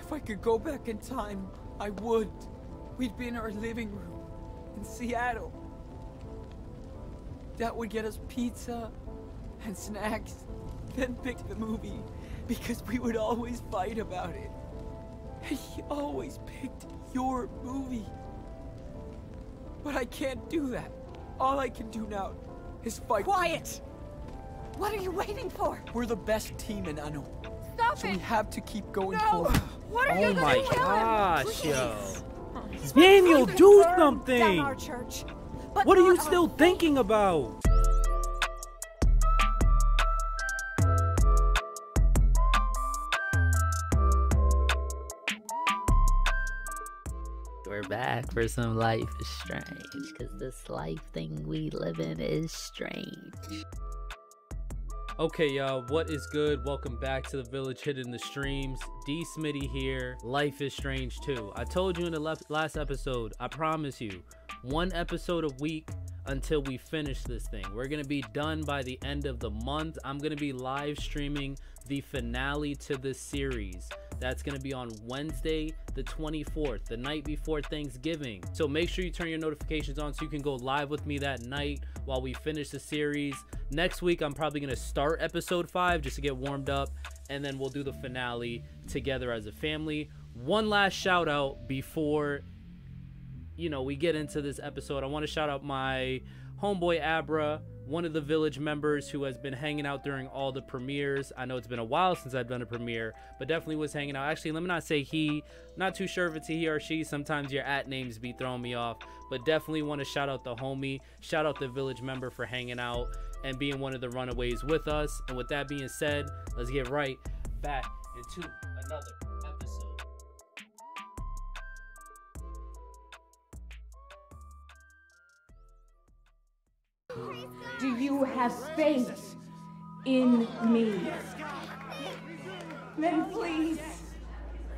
If I could go back in time, I would. We'd be in our living room in Seattle. Dad would get us pizza and snacks, then pick the movie, because we would always fight about it. And he always picked your movie. But I can't do that. All I can do now is fight. Quiet! What are you waiting for? We're the best team in Ano. Stop So it! we have to keep going No! forward. What are you Oh my gonna kill him? gosh, yo. Please. Daniel, Please do burn something! down our church, but What are you not our still faith. thinking about? We're back for some Life is Strange, because this life thing we live in is strange. Okay, y'all, what is good? Welcome back to the Village Hidden the Streams. DsmityTV here. Life is Strange too. I told you in the last episode, I promise you, one episode a week until we finish this thing. We're gonna be done by the end of the month. I'm gonna be live streaming the finale to this series. That's gonna be on Wednesday the 24th, the night before Thanksgiving. So make sure you turn your notifications on so you can go live with me that night while we finish the series. Next week I'm probably gonna start episode 5 just to get warmed up, and then we'll do the finale together as a family. One last shout out before we get into this episode. I want to shout out my homeboy Abra, one of the village members who has been hanging out during all the premieres. I know it's been a while since I've done a premiere, but definitely was hanging out. Actually, let me not say he, not too sure if it's a he or she. Sometimes your at names be throwing me off, but definitely want to shout out the homie, shout out the village member for hanging out and being one of the runaways with us. And with that being said, let's get right back into another episode. Do you have faith in me? Then please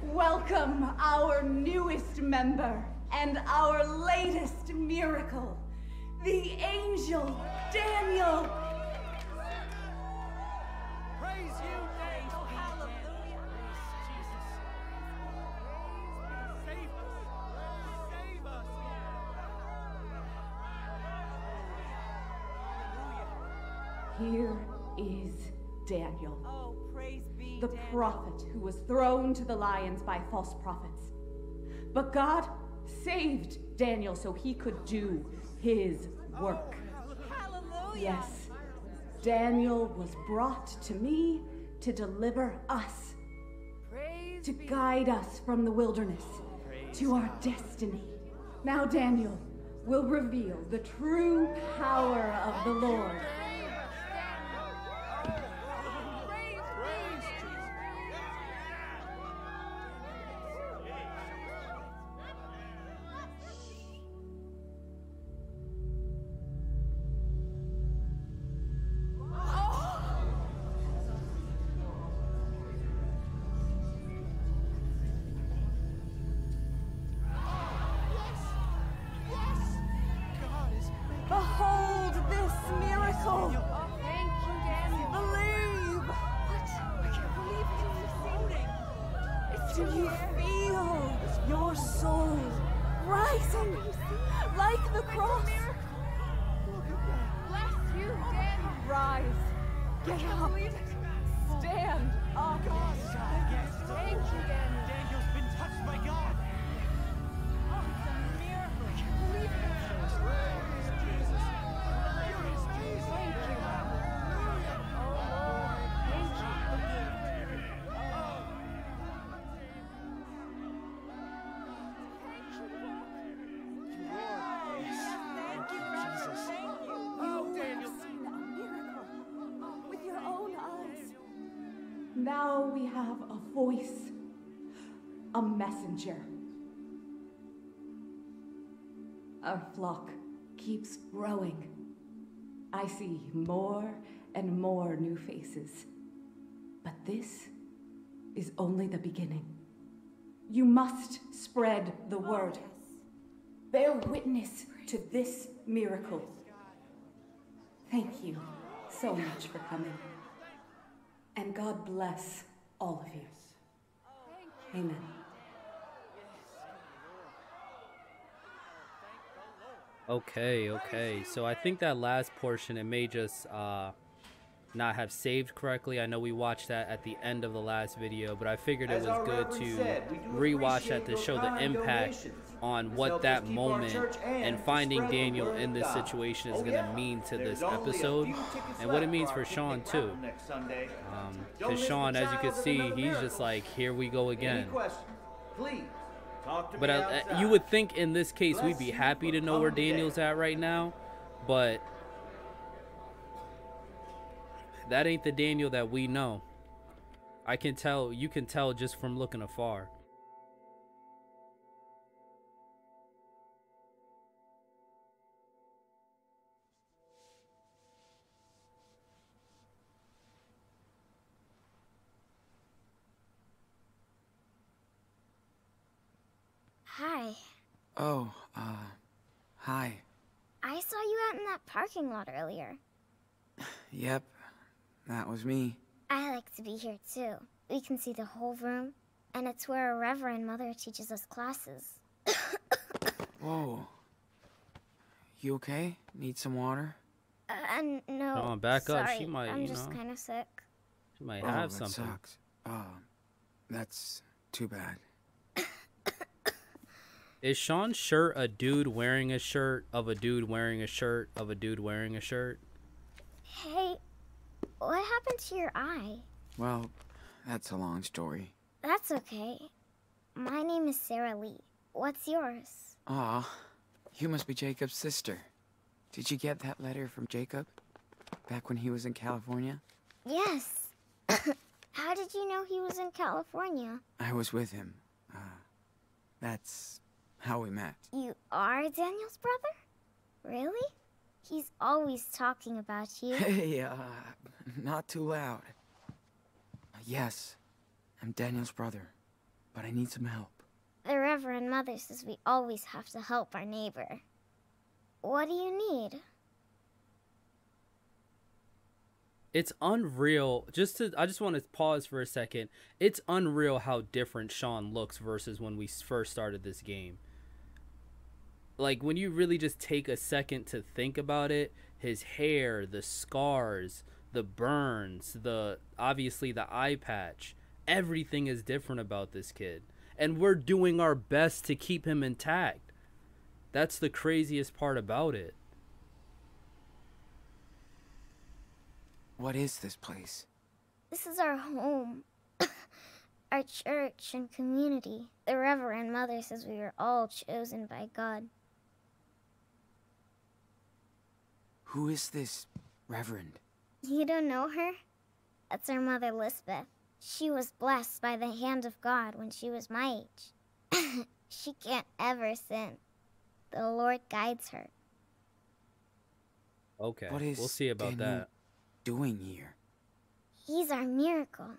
welcome our newest member and our latest miracle, the angel Daniel. Praise you, Daniel. Hallelujah. Jesus. Save us. Save us. Here is Daniel, Oh, praise be the Daniel. prophet who was thrown to the lions by false prophets. But God saved Daniel so he could do his work. Hallelujah. Yes, Daniel was brought to me to deliver us, Praise to be guide us from the wilderness to our destiny. Now Daniel will reveal the true power of the Lord. Behold this miracle. Thank you, Daniel. Believe. What? I can't believe it. Do you feel your soul rising like the cross? Bless you, Daniel. Rise. Get up. Stand up. Thank you, Daniel. Daniel's been touched by God. Oh, it's a miracle. I can't believe it. Thank you. Oh, Lord. Thank you. Oh, Daniel. Seen a miracle with your own eyes. Now we have a voice, a messenger. Our flock keeps growing. I see more and more new faces. But this is only the beginning. You must spread the word. Bear witness to this miracle. Thank you so much for coming. And God bless all of you. Amen. Okay. So I think that last portion, it may just not have saved correctly. I know we watched that at the end of the last video, but I figured it was good to rewatch that to show the impact on what that moment and finding Daniel in this situation is going to mean to this episode and what it means for Sean too. Because Sean, as you can see, he's just like, here we go again. But you would think in this case we'd be happy to know where Daniel's at right now, but that ain't the Daniel that we know. I can tell, you can tell just from looking afar. Hi. Oh, hi. I saw you out in that parking lot earlier. Yep, that was me. I like to be here too. We can see the whole room, and it's where a Reverend Mother teaches us classes. Whoa. You okay? Need some water? No. Come on, back up. Sorry, She might, I'm you just know. kind of sick. She might Oh, have that something. sucks. That's too bad. Is Sean's shirt a dude wearing a shirt of a dude wearing a shirt of a dude wearing a shirt? Hey, what happened to your eye? Well, that's a long story. That's okay. My name is Sarah Lee. What's yours? Aw, you must be Jacob's sister. Did you get that letter from Jacob? Back when he was in California? Yes. How did you know he was in California? I was with him. That's how we met. You are Daniel's brother? Really? He's always talking about you. Hey, not too loud. Yes, I'm Daniel's brother, but I need some help. The Reverend Mother says we always have to help our neighbor. What do you need? It's unreal. I just want to pause for a second. It's unreal how different Sean looks versus when we first started this game. Like, when you really just take a second to think about it, his hair, the scars, the burns, obviously the eye patch, everything is different about this kid. And we're doing our best to keep him intact. That's the craziest part about it. What is this place? This is our home. Our church and community. The Reverend Mother says we were all chosen by God. Who is this Reverend? You don't know her? That's our mother, Lisbeth. She was blessed by the hand of God when she was my age. She can't ever sin. The Lord guides her. Okay, What is we'll see about Daniel that. doing here? He's our miracle,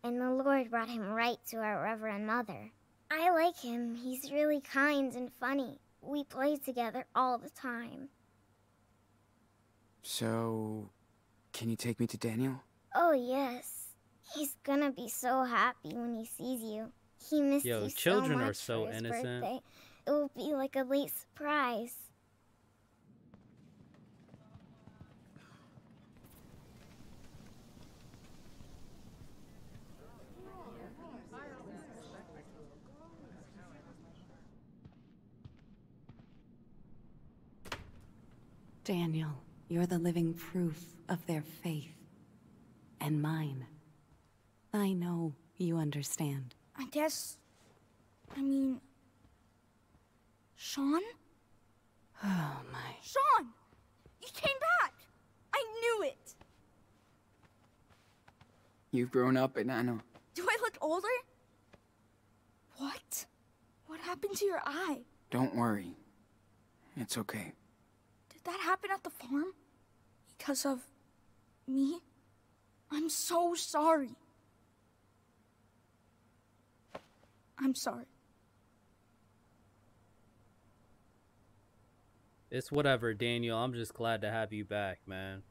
and the Lord brought him right to our Reverend Mother. I like him. He's really kind and funny. We play together all the time. So, can you take me to Daniel? Oh, yes. He's gonna be so happy when he sees you. He missed Yo, you children so much are so for his innocent. birthday. It will be like a late surprise. Daniel, you're the living proof of their faith. And mine. I know you understand. I mean... Sean? Oh my. Sean! You came back! I knew it! You've grown up, and I know. Do I look older? What? What happened to your eye? Don't worry. It's okay. Did that happen at the farm? Because of... me? I'm so sorry. I'm sorry. It's whatever, Daniel. I'm just glad to have you back, man.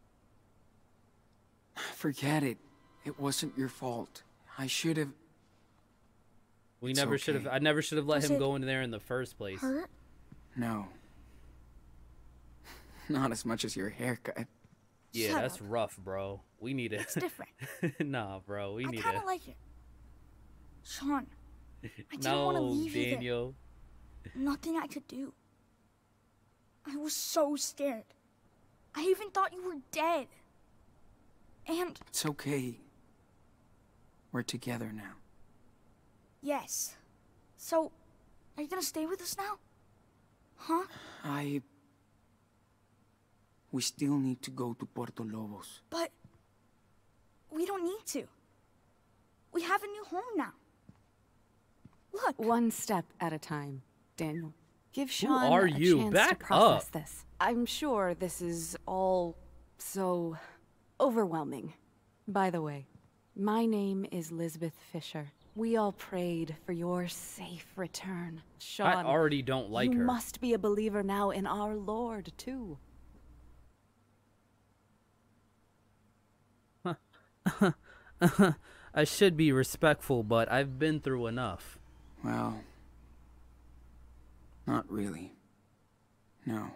Forget it. It wasn't your fault. I should have... We It's never should have. okay. I never should have let Does him it go in there in the first place. Hurt? No. Not as much as your haircut. Yeah, Shut that's up. rough, bro. We need it. It's different. Nah, bro, we I need kind it. of like it. Sean, I didn't want to No, leave you there. Daniel. Nothing I could do. I was so scared. I even thought you were dead. And It's okay. We're together now. yes. So, are you gonna stay with us now? Huh? We still need to go to Puerto Lobos. But we don't need to. We have a new home now. Look. One step at a time, Daniel. Give Who Sean are a you? chance Back to process up. this. I'm sure this is all so overwhelming. By the way, my name is Lisbeth Fisher. We all prayed for your safe return. Sean, I already don't like you her. must be a believer now in our Lord, too. I should be respectful, but I've been through enough. Well, not really. No.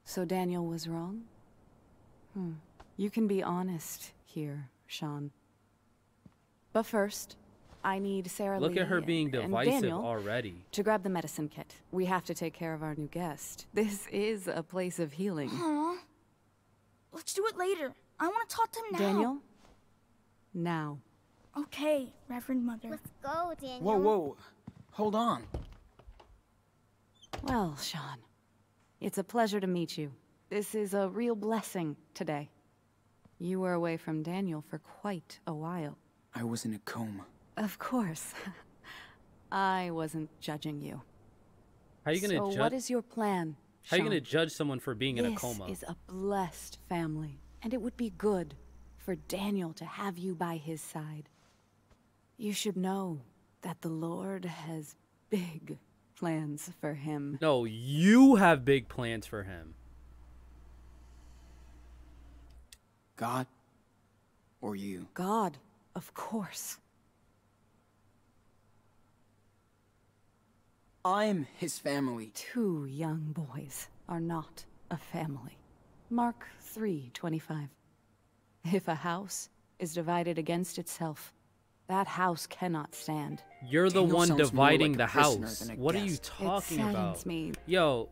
So Daniel was wrong? You can be honest here, Sean. But first, I need Sarah Look Lee at her being and divisive Daniel already. to grab the medicine kit. We have to take care of our new guest. This is a place of healing. Aw. Let's do it later. I want to talk to him now. Daniel? Now. Okay, Reverend Mother. Let's go, Daniel. Whoa, whoa. Hold on. Well, Sean, it's a pleasure to meet you. This is a real blessing today. You were away from Daniel for quite a while. I was in a coma. Of course. I wasn't judging you. How are you gonna So judge? what is your plan, How are you Sean? gonna judge someone for being in a coma? This is a blessed family, and it would be good for Daniel to have you by his side. You should know that the Lord has big plans for him. No, you have big plans for him. God or you? God, of course. I'm his family. 2 young boys are not a family. Mark 3:25. If a house is divided against itself, that house cannot stand. You're the Daniel one sounds more dividing like the a prisoner house. than a What are you guest. talking It about? saddens me. Yo,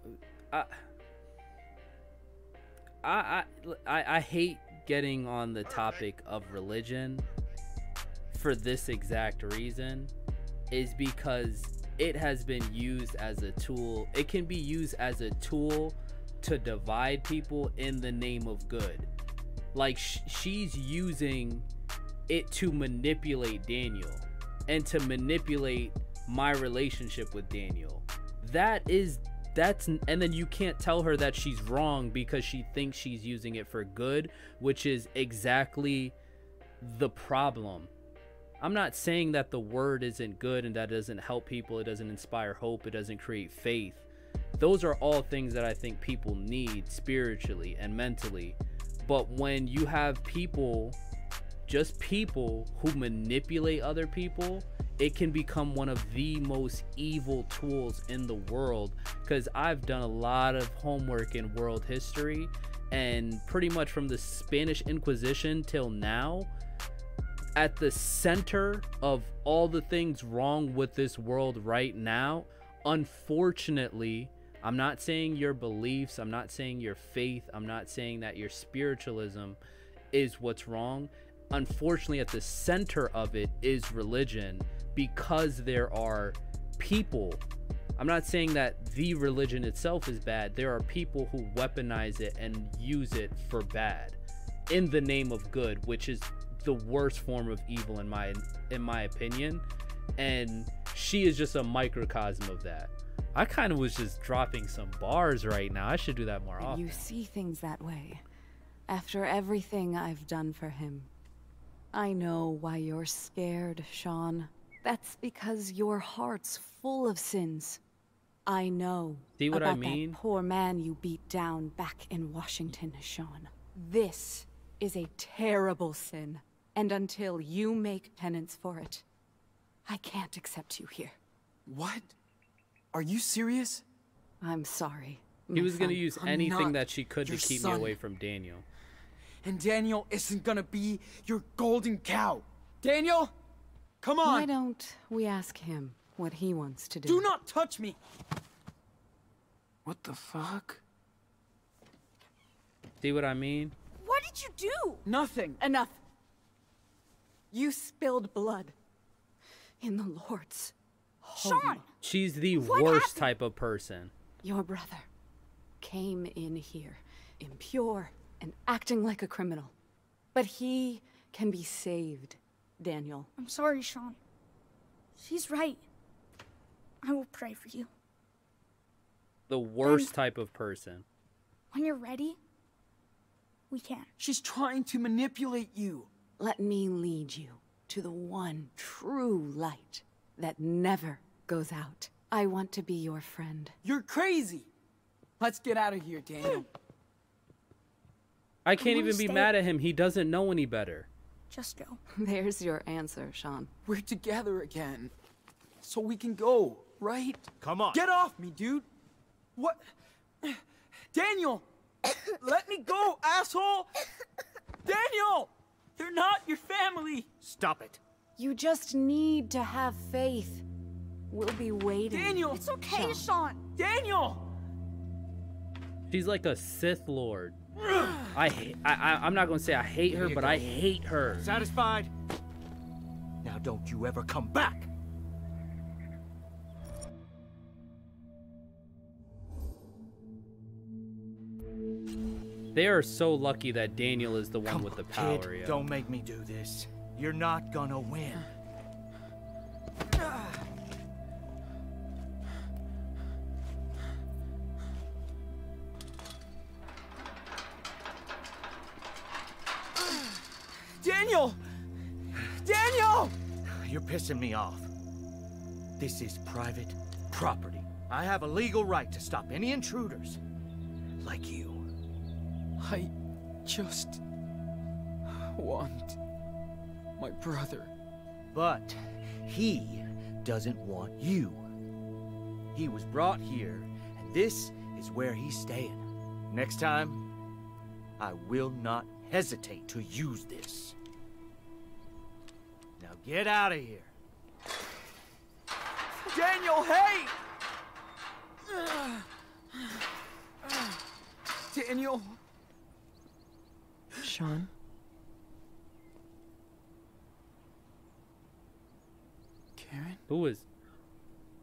I hate getting on the topic of religion for this exact reason, is because it has been used as a tool. It can be used as a tool to divide people in the name of good. Like she's using it to manipulate Daniel and to manipulate my relationship with Daniel. That's and then you can't tell her that she's wrong because she thinks she's using it for good, which is exactly the problem. I'm not saying that the word isn't good and that doesn't help people, it doesn't inspire hope, it doesn't create faith. Those are all things that I think people need spiritually and mentally. But when you have people, just people who manipulate other people, it can become one of the most evil tools in the world. Because I've done a lot of homework in world history, and pretty much from the Spanish Inquisition till now, at the center of all the things wrong with this world right now, unfortunately, I'm not saying your beliefs, I'm not saying your faith, I'm not saying that your spiritualism is what's wrong. Unfortunately, at the center of it is religion, because there are people. I'm not saying that the religion itself is bad. There are people who weaponize it and use it for bad in the name of good, which is the worst form of evil in my opinion. And she is just a microcosm of that. I kind of was just dropping some bars right now. I should do that more often. You see things that way. After everything I've done for him. I know why you're scared, Sean. That's because your heart's full of sins. I know See what I about mean? that poor man you beat down back in Washington, Sean. This is a terrible sin, and until you make penance for it, I can't accept you here. What? Are you serious? I'm sorry, He was gonna use I'm anything not that she could to your keep son. me away from Daniel. And Daniel isn't gonna be your golden cow. Daniel, come on. Why don't we ask him what he wants to do? Do not touch me. What the fuck? See what I mean? What did you do? Nothing. Enough. You spilled blood in the Lord's Sean! home. She's the What worst happened? type of person. Your brother came in here, impure and acting like a criminal. But he can be saved, Daniel. I'm sorry, Sean. She's right. I will pray for you. The worst type of person. When you're ready, we can. She's trying to manipulate you. Let me lead you to the one true light that never goes out. I want to be your friend. You're crazy. Let's get out of here, Daniel. I can't wanna even be stay. mad at him. He doesn't know any better. Just go. There's your answer, Sean. We're together again. So we can go, right? Come on. Get off me, dude. What? Daniel! Let me go, asshole! Daniel! They're not your family! Stop it. You just need to have faith. We'll be waiting. Daniel! It's okay, Sean. Daniel! She's like a Sith Lord. I'm not gonna say I hate her, you but go. I hate her. Satisfied? Now don't you ever come back. They are so lucky that Daniel is the one Come with the on, power. kid. Yeah. Don't make me do this. You're not gonna win. Daniel! Daniel! You're pissing me off. This is private property. I have a legal right to stop any intruders. Like you. I just want my brother. But he doesn't want you. He was brought here, and this is where he's staying. Next time, I will not hesitate to use this. Now get out of here. Daniel, hey! Daniel. Sean? Karen? Who is?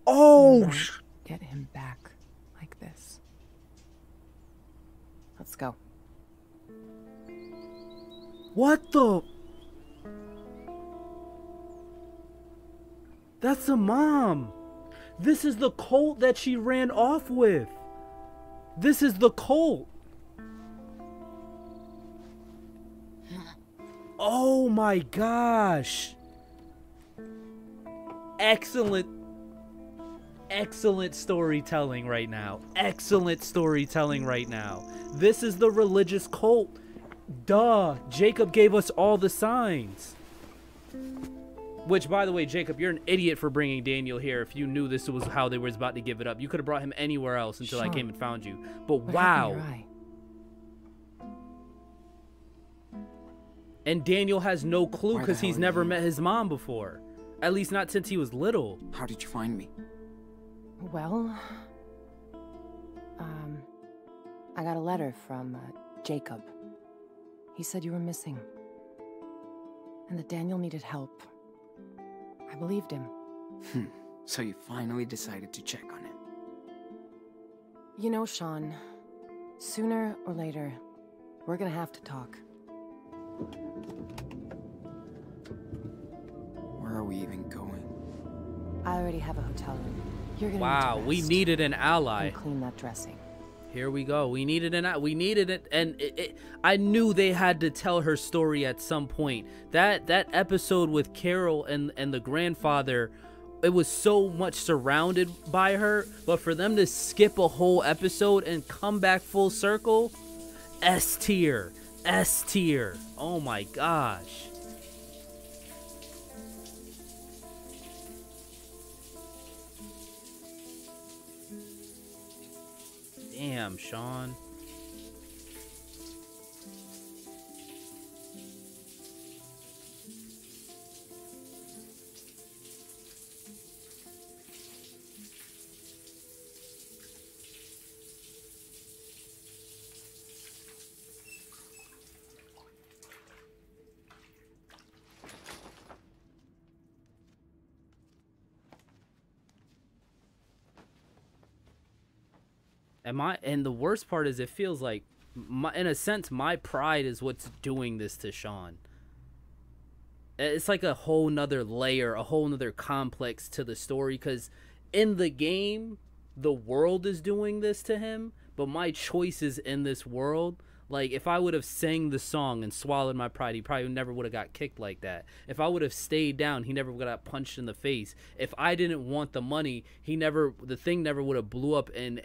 Oh! Get him back like this. Let's go. What the? That's a mom. This is the cult that she ran off with. This is the cult. Oh my gosh. Excellent storytelling right now. Excellent storytelling right now. This is the religious cult. Duh. Jacob gave us all the signs. Which, by the way, Jacob, you're an idiot for bringing Daniel here. If you knew this was how they were about to give it up, you could have brought him anywhere else until I Sean, came and found you. But What wow. happened to your eye? And Daniel has no clue Where the because hell he's are never you? met his mom before. At least not since he was little. How did you find me? Well, I got a letter from Jacob. He said you were missing. And that Daniel needed help. I believed him. So you finally decided to check on him. You know, Sean, sooner or later, we're gonna have to talk. Where are we even going? I already have a hotel room. You're gonna Wow, need to we rest needed an ally. and clean that dressing. Here we go. We needed it, and I knew they had to tell her story at some point. That episode with Carol and the grandfather, it was so much surrounded by her, but for them to skip a whole episode and come back full circle, S tier. Oh my gosh. Damn, Sean. And the worst part is it feels like, in a sense, my pride is what's doing this to Sean. It's like a whole nother layer, a whole nother complex to the story, because in the game, the world is doing this to him, but my choices in this world, like, if I would have sang the song and swallowed my pride, he probably never would have got kicked like that. If I would have stayed down, he never would have got punched in the face. If I didn't want the money, the thing never would have blew up and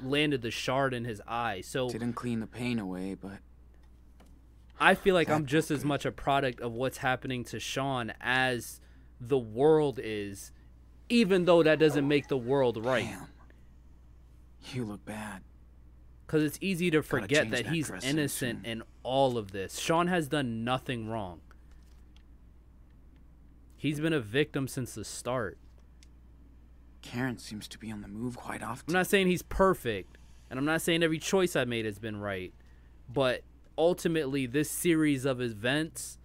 landed the shard in his eye. So didn't clean the pain away, but I feel like I'm just as much a product of what's happening to Sean as the world is, even though that doesn't make the world right. Damn. You look bad. Because it's easy to forget that he's innocent in all of this. Sean has done nothing wrong. He's been a victim since the start. Karen seems to be on the move quite often. I'm not saying he's perfect, and I'm not saying every choice I made has been right, but ultimately this series of events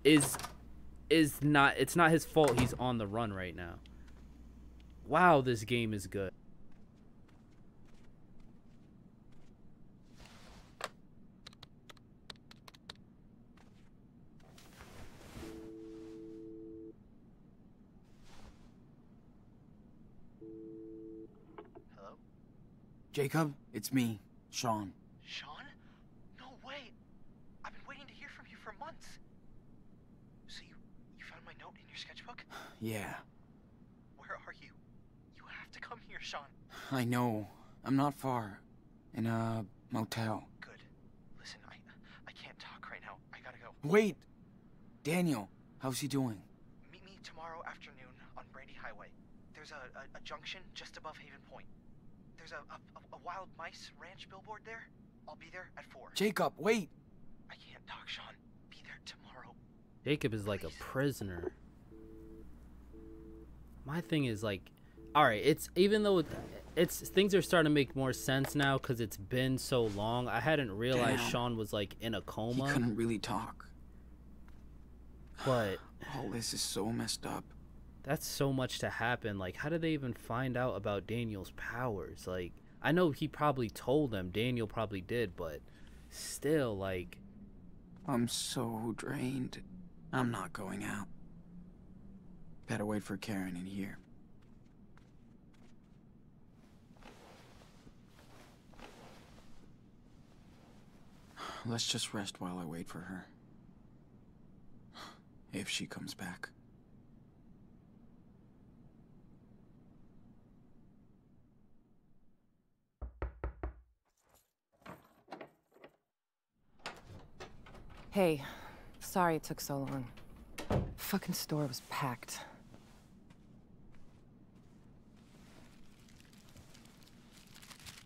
it's not his fault he's on the run right now. Wow, this game is good. Jacob, it's me, Sean. Sean? No way. I've been waiting to hear from you for months. So you found my note in your sketchbook? Yeah. Where are you? You have to come here, Sean. I know. I'm not far. In a motel. Good. Listen, I can't talk right now. I gotta go. Wait! Daniel, how's he doing? Meet me tomorrow afternoon on Brady Highway. There's a junction just above Haven Point. There's a wild mice ranch billboard there. I'll be there at 4. Jacob, wait! I can't talk, Sean. Be there tomorrow. Jacob is like a prisoner. My thing is like, alright, it's even though things are starting to make more sense now because it's been so long. I hadn't realized Sean was like in a coma. He couldn't really talk. But all this is so messed up. That's so much to happen. Like, how did they even find out about Daniel's powers? Like, I know he probably told them. Daniel probably did, but still, like... I'm so drained. I'm not going out. Better wait for Karen in here. Let's just rest while I wait for her. If she comes back. Hey, sorry it took so long. Fucking store was packed.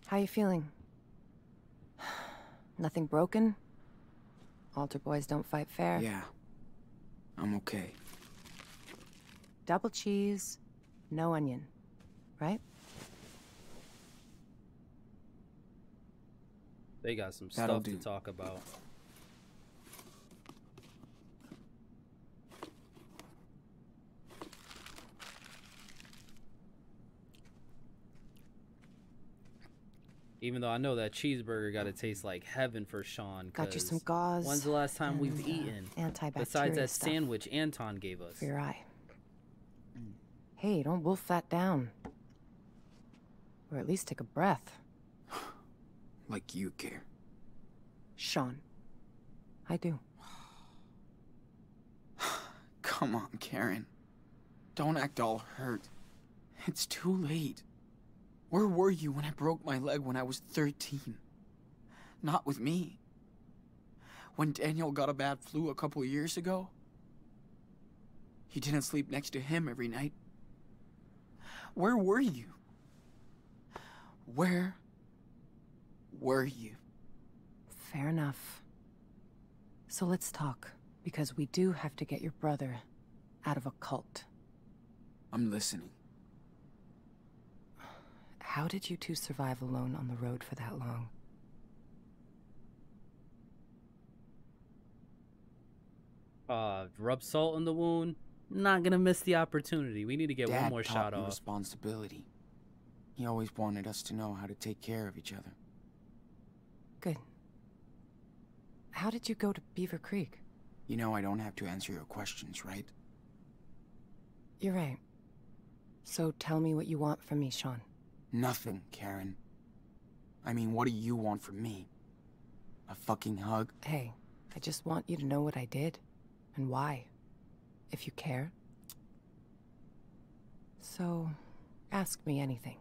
How you feeling? Nothing broken? Altar boys don't fight fair? Yeah, I'm okay. Double cheese, no onion, right? They got some That'll stuff do. to talk about. Even though I know that cheeseburger got to taste like heaven for Sean. Got you some gauze. When's the last time we've eaten? Antibacterial Besides that stuff sandwich Anton gave us. for your eye. Hey, don't wolf that down. Or at least take a breath. Like you care. Sean. I do. Come on, Karen. Don't act all hurt. It's too late. Where were you when I broke my leg when I was 13? Not with me. When Daniel got a bad flu a couple years ago, you didn't sleep next to him every night. Where were you? Where were you? Fair enough. So let's talk, because we do have to get your brother out of a cult. I'm listening. How did you two survive alone on the road for that long? Rub salt in the wound. Not gonna miss the opportunity. We need to get one more shot off. Responsibility. He always wanted us to know how to take care of each other. Good. How did you go to Beaver Creek? You know I don't have to answer your questions, right? You're right. So tell me what you want from me, Sean. Nothing, Karen. I mean, what do you want from me? A fucking hug? Hey, I just want you to know what I did, and why, if you care. So, ask me anything.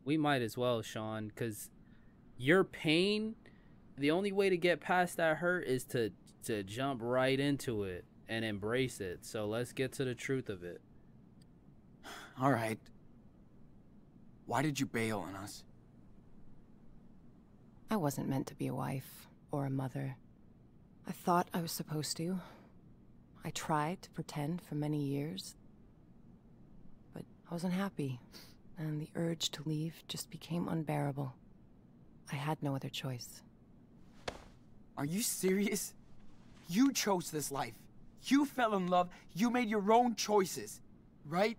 We might as well, Sean, because your pain, the only way to get past that hurt is to jump right into it and embrace it. So let's get to the truth of it. All right. Why did you bail on us? I wasn't meant to be a wife or a mother. I thought I was supposed to. I tried to pretend for many years, but I wasn't happy, and the urge to leave just became unbearable. I had no other choice. Are you serious? You chose this life. You fell in love. You made your own choices, right?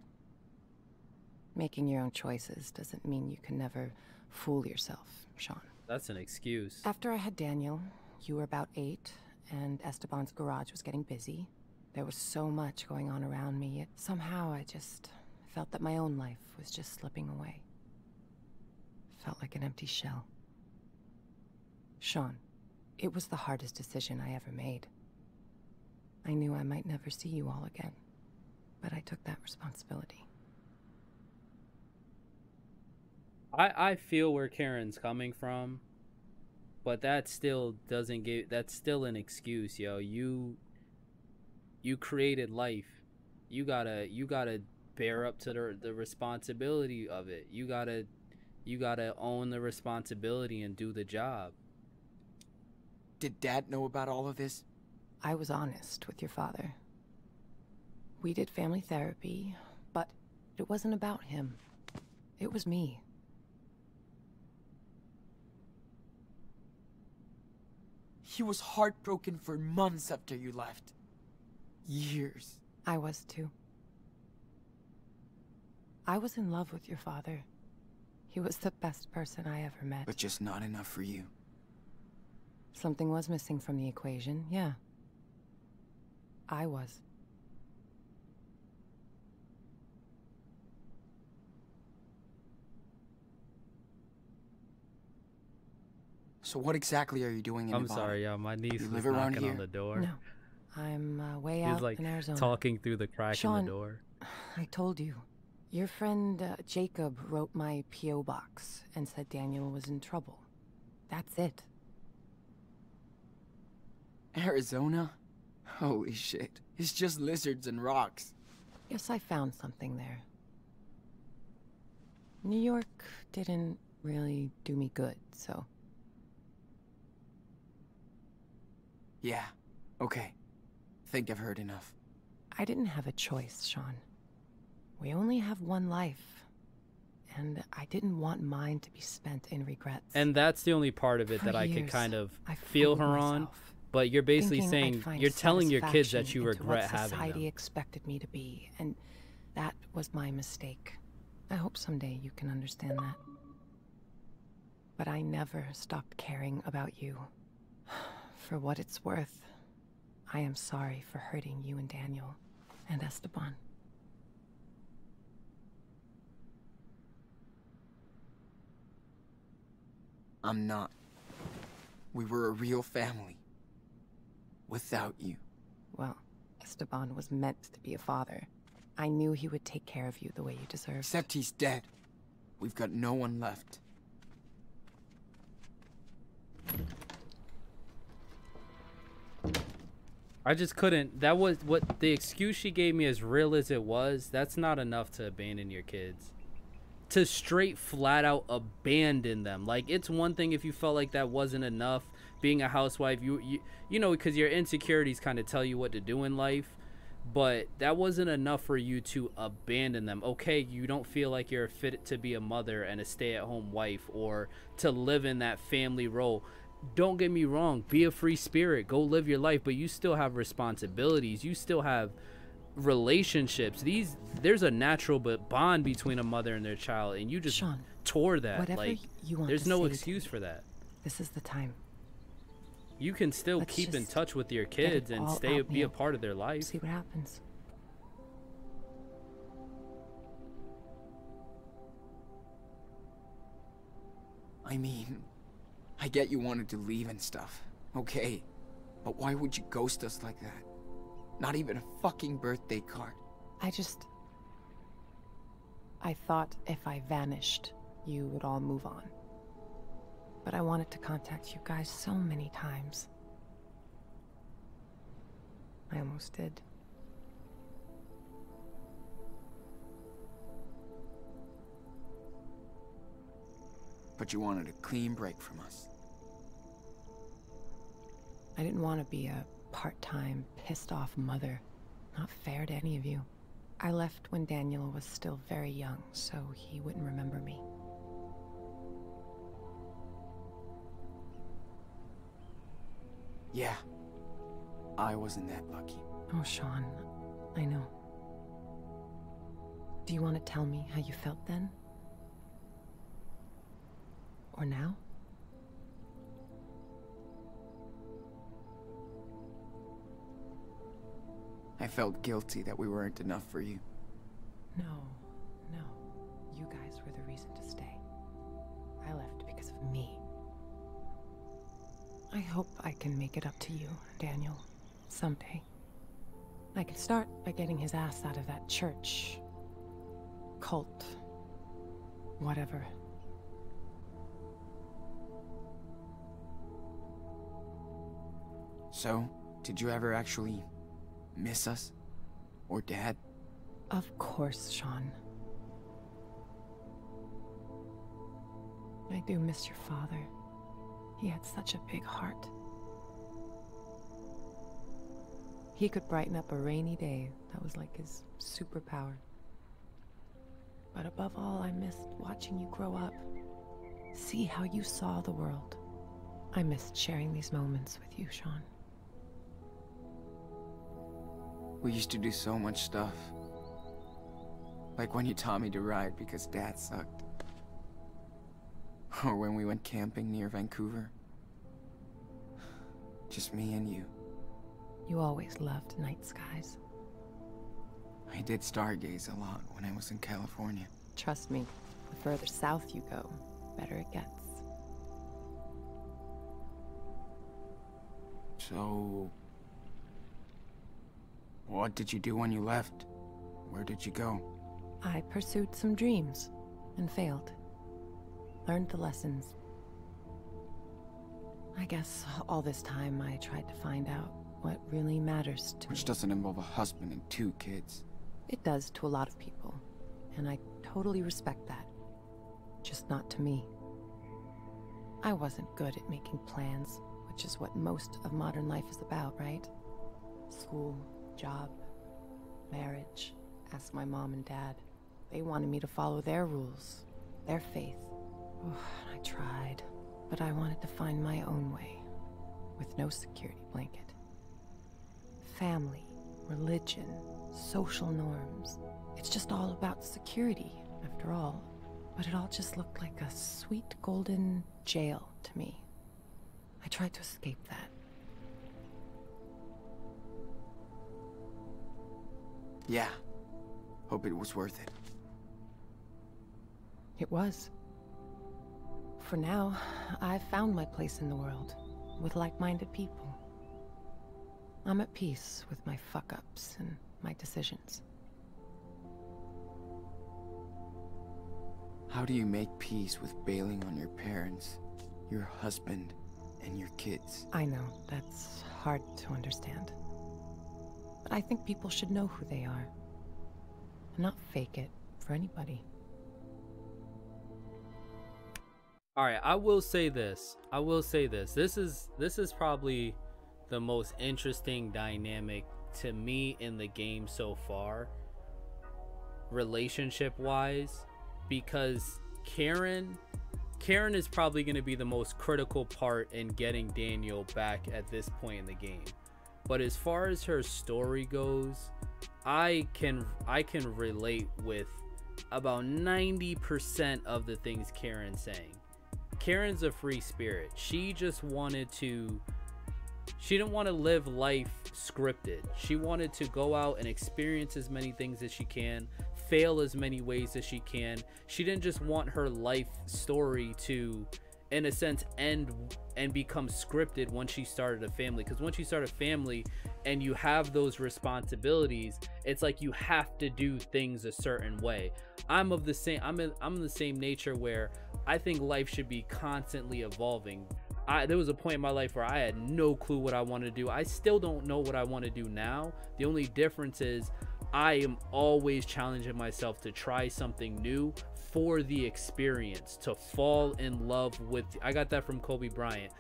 Making your own choices doesn't mean you can never fool yourself, Sean. That's an excuse. After I had Daniel, you were about 8, and Esteban's garage was getting busy. There was so much going on around me, yet somehow I just felt that my own life was just slipping away. Felt like an empty shell. Sean, it was the hardest decision I ever made. I knew I might never see you all again, but I took that responsibility. I feel where Karen's coming from, but that still doesn't give, that's still an excuse, yo. You created life. You gotta bear up to the responsibility of it. You gotta own the responsibility and do the job. Did Dad know about all of this? I was honest with your father. We did family therapy, but it wasn't about him. It was me. He was heartbroken for months after you left. Years. I was too. I was in love with your father. He was the best person I ever met. But just not enough for you. Something was missing from the equation, yeah. I was. So what exactly are you doing in I'm Nevada? sorry, y'all. My niece You was live around knocking here? on the door. No. I'm way He out was like in Arizona. talking through the crack Sean, in the door. I told you. Your friend Jacob wrote my P.O. box and said Daniel was in trouble. That's it. Arizona? Holy shit. It's just lizards and rocks. Yes, I found something there. New York didn't really do me good, so... Yeah, okay. Think I've heard enough. I didn't have a choice, Sean. We only have one life. And I didn't want mine to be spent in regrets. And that's the only part of it For that I could years, kind of I feel fooled her on. myself, But you're basically thinking I'd saying, find you're telling your kids that satisfaction you into regret what having society them. expected me to be, and that was my mistake. I hope someday you can understand that. But I never stopped caring about you. For what it's worth, I am sorry for hurting you and Daniel and Esteban. I'm not. We were a real family. Without you. Well, Esteban was meant to be a father. I knew he would take care of you the way you deserved. Except he's dead. We've got no one left. I just couldn't. That was what the excuse she gave me, as real as it was. That's not enough to abandon your kids. to straight flat out abandon them. Like, it's one thing if you felt like that wasn't enough being a housewife, you know, because your insecurities kind of tell you what to do in life, but that wasn't enough for you to abandon them. Okay, you don't feel like you're fit to be a mother and a stay-at-home wife or to live in that family role. Don't get me wrong, be a free spirit, go live your life, but you still have responsibilities, you still have relationships. There's a natural bond between a mother and their child, and you just Sean, tore that. whatever Like, you want there's to no say excuse to for that. This is the time. You can still Let's keep in just touch with your get it kids and all be out, a Neil. part of their life. See what happens. I mean, I get you wanted to leave and stuff. Okay. But why would you ghost us like that? Not even a fucking birthday card. I thought if I vanished, you would all move on. But I wanted to contact you guys so many times. I almost did. But you wanted a clean break from us. I didn't want to be a part-time, pissed-off mother. Not fair to any of you. I left when Daniel was still very young, so he wouldn't remember me. Yeah. I wasn't that lucky. Oh, Sean, I know. Do you want to tell me how you felt then? Or now? I felt guilty that we weren't enough for you. No. You guys were the reason to stay. I left because of me. I hope I can make it up to you, Daniel, someday. I could start by getting his ass out of that church, cult, whatever. So, did you ever actually miss us? Or Dad? Of course, Sean. I do miss your father. He had such a big heart. He could brighten up a rainy day. That was like his superpower. But above all, I missed watching you grow up. See how you saw the world. I missed sharing these moments with you, Sean. We used to do so much stuff. Like when you taught me to ride because Dad sucked. Or when we went camping near Vancouver. Just me and you. You always loved night skies. I did stargaze a lot when I was in California. Trust me, the further south you go, better it gets. So... what did you do when you left? Where did you go? I pursued some dreams and failed. Learned the lessons. I guess all this time I tried to find out what really matters to me. Which doesn't involve a husband and 2 kids. It does to a lot of people, and I totally respect that. Just not to me. I wasn't good at making plans, which is what most of modern life is about, right? School, job, marriage. Ask my mom and dad. They wanted me to follow their rules, their faith. I tried, but I wanted to find my own way, with no security blanket. Family, religion, social norms. It's just all about security, after all. But it all just looked like a sweet golden jail to me. I tried to escape that. Yeah. Hope it was worth it. It was. For now, I've found my place in the world, with like-minded people. I'm at peace with my fuck-ups and my decisions. How do you make peace with bailing on your parents, your husband, and your kids? I know, that's hard to understand. But I think people should know who they are. And not fake it for anybody. All right, I will say this. This is probably the most interesting dynamic to me in the game so far, relationship wise, because Karen is probably going to be the most critical part in getting Daniel back at this point in the game. But as far as her story goes, I can relate with about 90% of the things Karen's saying. Karen's a free spirit. She just wanted to, she didn't want to live life scripted. She wanted to go out and experience as many things as she can, fail as many ways as she can. She didn't just want her life story to, in a sense, end and become scripted once she started a family. Because once you start a family and you have those responsibilities, it's like you have to do things a certain way. I'm the same nature where I think life should be constantly evolving. There was a point in my life where I had no clue what I wanted to do. I still don't know what I want to do now. The only difference is I am always challenging myself to try something new for the experience, to fall in love with. I got that from Kobe Bryant.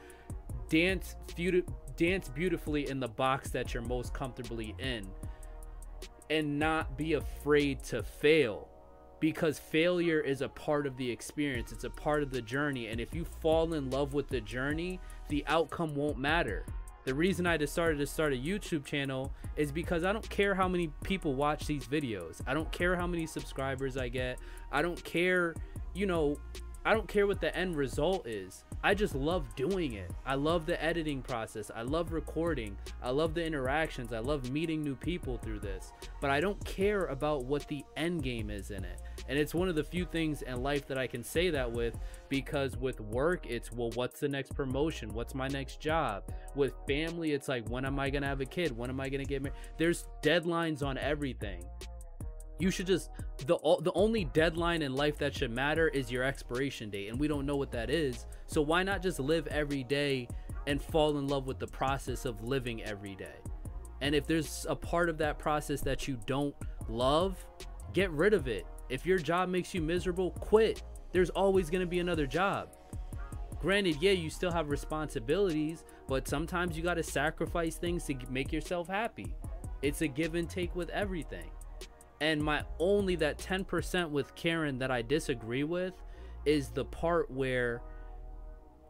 Dance beautifully in the box that you're most comfortably in, and not be afraid to fail, because failure is a part of the experience. It's a part of the journey, and if you fall in love with the journey, the outcome won't matter. The reason I decided to start a YouTube channel is because I don't care how many people watch these videos. I don't care how many subscribers I get. I don't care, you know, I don't care what the end result is. I just love doing it. I love the editing process. I love recording. I love the interactions. I love meeting new people through this. But I don't care about what the end game is in it. And it's one of the few things in life that I can say that with, because with work, it's, well, what's the next promotion? What's my next job? With family, it's like, when am I going to have a kid? When am I going to get married? There's deadlines on everything. You should just, the only deadline in life that should matter is your expiration date, and we don't know what that is. So why not just live every day and fall in love with the process of living every day? And if there's a part of that process that you don't love, get rid of it. If your job makes you miserable, quit. There's always going to be another job. Granted, yeah, you still have responsibilities, but sometimes you got to sacrifice things to make yourself happy. It's a give and take with everything. And my only, that 10% with Karen that I disagree with is the part where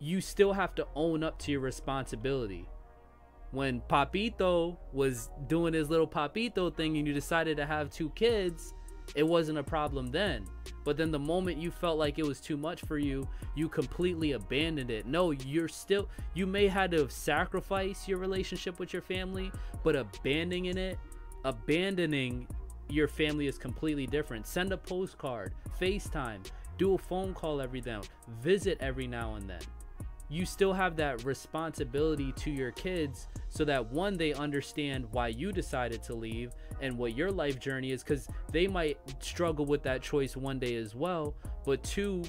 you still have to own up to your responsibility. When Papito was doing his little Papito thing and you decided to have 2 kids, it wasn't a problem then. But then the moment you felt like it was too much for you, you completely abandoned it. No, you may have to sacrifice your relationship with your family, but abandoning your family is completely different. Send a postcard, FaceTime, do a phone call every now, visit every now and then. You still have that responsibility to your kids, so that one, they understand why you decided to leave and what your life journey is, because they might struggle with that choice one day as well. But 2,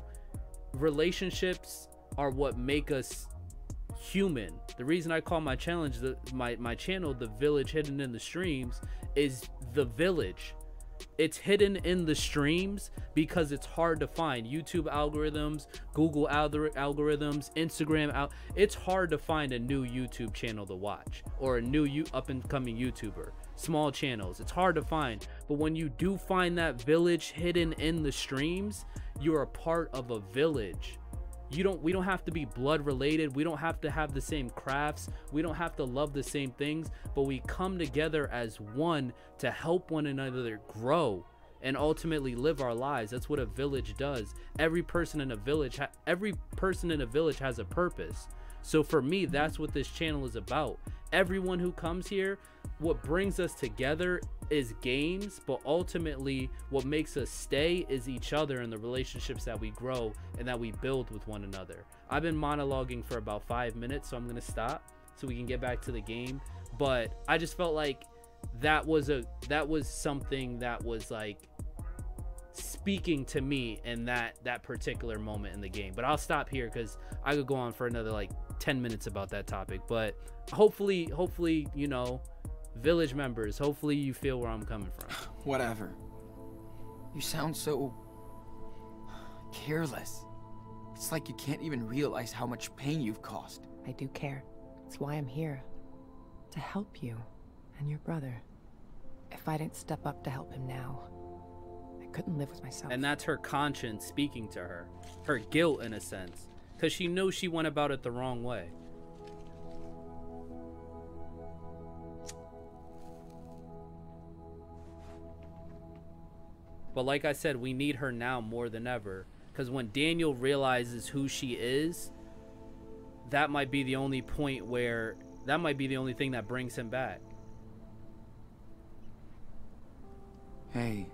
relationships are what make us human. The reason I call my challenge, my channel, The Village Hidden in the Streams, is the village. It's hidden in the streams because it's hard to find. YouTube algorithms, Google algorithms, Instagram it's hard to find a new YouTube channel to watch, or a new up and coming YouTuber. Small channels, it's hard to find. But when you do find that village hidden in the streams, you're a part of a village. We don't have to be blood related. We don't have to have the same crafts. We don't have to love the same things, but we come together as one to help one another grow and ultimately live our lives. That's what a village does. Every person in a village has a purpose. So for me, that's what this channel is about. Everyone who comes here, what brings us together is games, but ultimately what makes us stay is each other and the relationships that we grow and that we build with one another. I've been monologuing for about 5 minutes, so I'm gonna stop so we can get back to the game. But I just felt like that was something that was like speaking to me in that particular moment in the game. But I'll stop here because I could go on for another like 10 minutes about that topic. But hopefully, you know, village members, hopefully you feel where I'm coming from. Whatever. You sound so careless. It's like you can't even realize how much pain you've caused. I do care. It's why I'm here. To help you and your brother. If I didn't step up to help him now, I couldn't live with myself. And that's her conscience speaking to her. Her guilt, in a sense. Because she knows she went about it the wrong way. But like I said, we need her now more than ever. Because when Daniel realizes who she is, that might be the only point where... that might be the only thing that brings him back. Hey,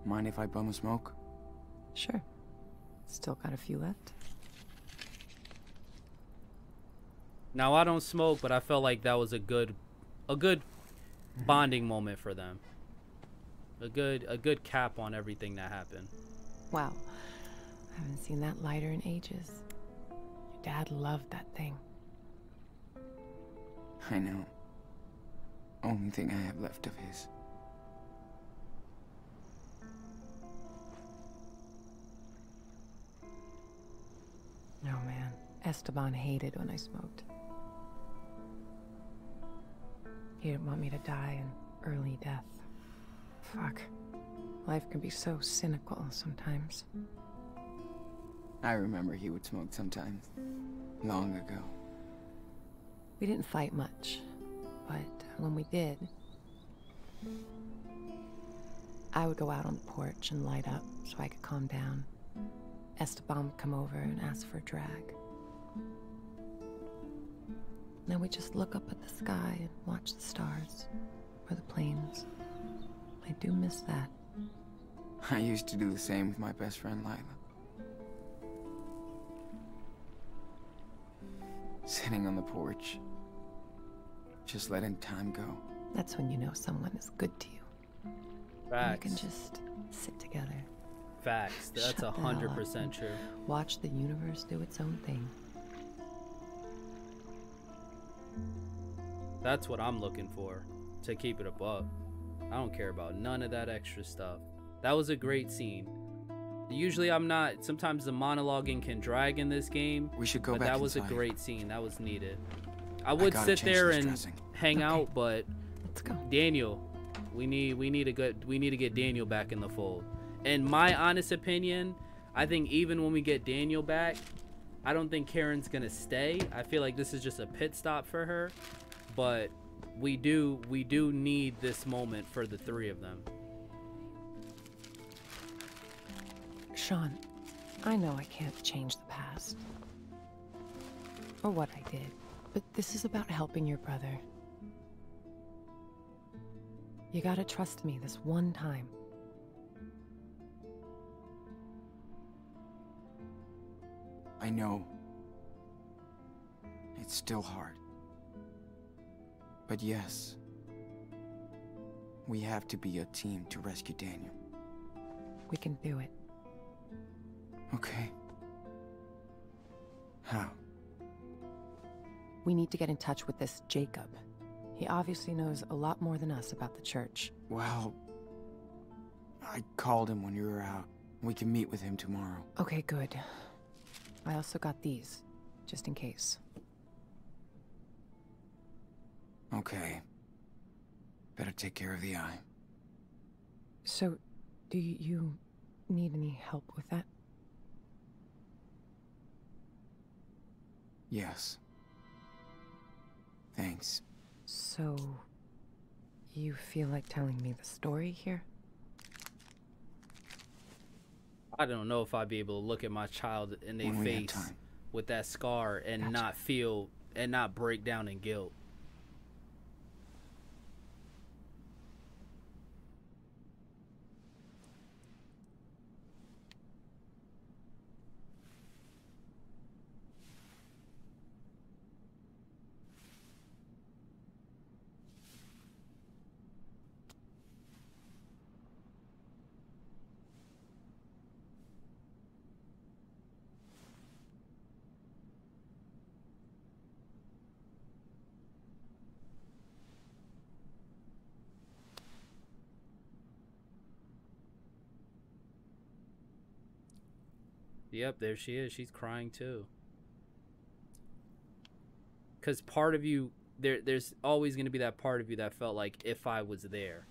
mind if I bum a smoke? Sure. Still got a few left. Now, I don't smoke, but I felt like that was a good bonding moment for them. A good cap on everything that happened. Wow. I haven't seen that lighter in ages. Your dad loved that thing. I know. Only thing I have left of his. No, man. Esteban hated when I smoked. He didn't want me to die an early death. Fuck. Life can be so cynical sometimes. I remember he would smoke sometimes. Long ago. We didn't fight much, but when we did, I would go out on the porch and light up so I could calm down. Esteban would come over and ask for a drag. Then we'd just look up at the sky and watch the stars, or the planes. I do miss that. I used to do the same with my best friend, Lila. Sitting on the porch, just letting time go. That's when you know someone is good to you. Facts. You can just sit together. Facts. That's 100% true. Watch the universe do its own thing. That's what I'm looking for, to keep it above. I don't care about none of that extra stuff. That was a great scene. Usually I'm not, sometimes the monologuing can drag in this game. We should go but back that was inside. a great scene. That was needed. I would sit there and hang out, but let's go. Daniel, we need to get Daniel back in the fold. In my honest opinion, I think even when we get Daniel back, I don't think Karen's gonna stay. I feel like this is just a pit stop for her, but we do need this moment for the three of them. Sean, I know I can't change the past. Or what I did. But this is about helping your brother. You gotta trust me this one time. I know. It's still hard. But yes, we have to be a team to rescue Daniel. We can do it. Okay. How? We need to get in touch with this Jacob. He obviously knows a lot more than us about the church. Well, I called him when you were out. We can meet with him tomorrow. Okay, good. I also got these, just in case. Okay. Better take care of the eye. So, do you need any help with that? Yes. Thanks. So, you feel like telling me the story here? I don't know if I'd be able to look at my child in their face with that scar and not feel and not break down in guilt. Yep, there she is. She's crying too. Because part of you, there's always going to be that part of you that felt like if I was there.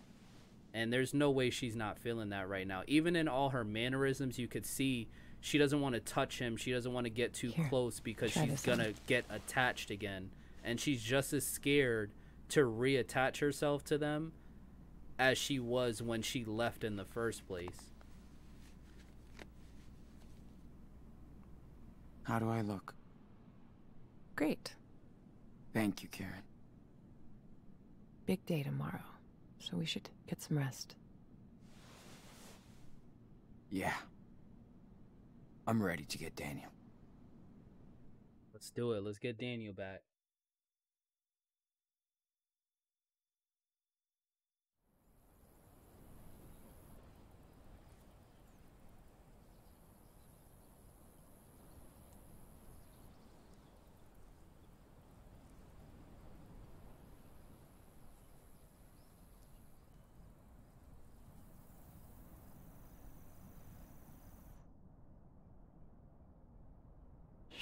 And there's no way she's not feeling that right now. Even in all her mannerisms, you could see she doesn't want to touch him. She doesn't want to get too close because she's going to get attached again. And she's just as scared to reattach herself to them as she was when she left in the first place. How do I look? Great. Thank you, Karen. Big day tomorrow, so we should get some rest. Yeah. I'm ready to get Daniel. Let's do it. Let's get Daniel back.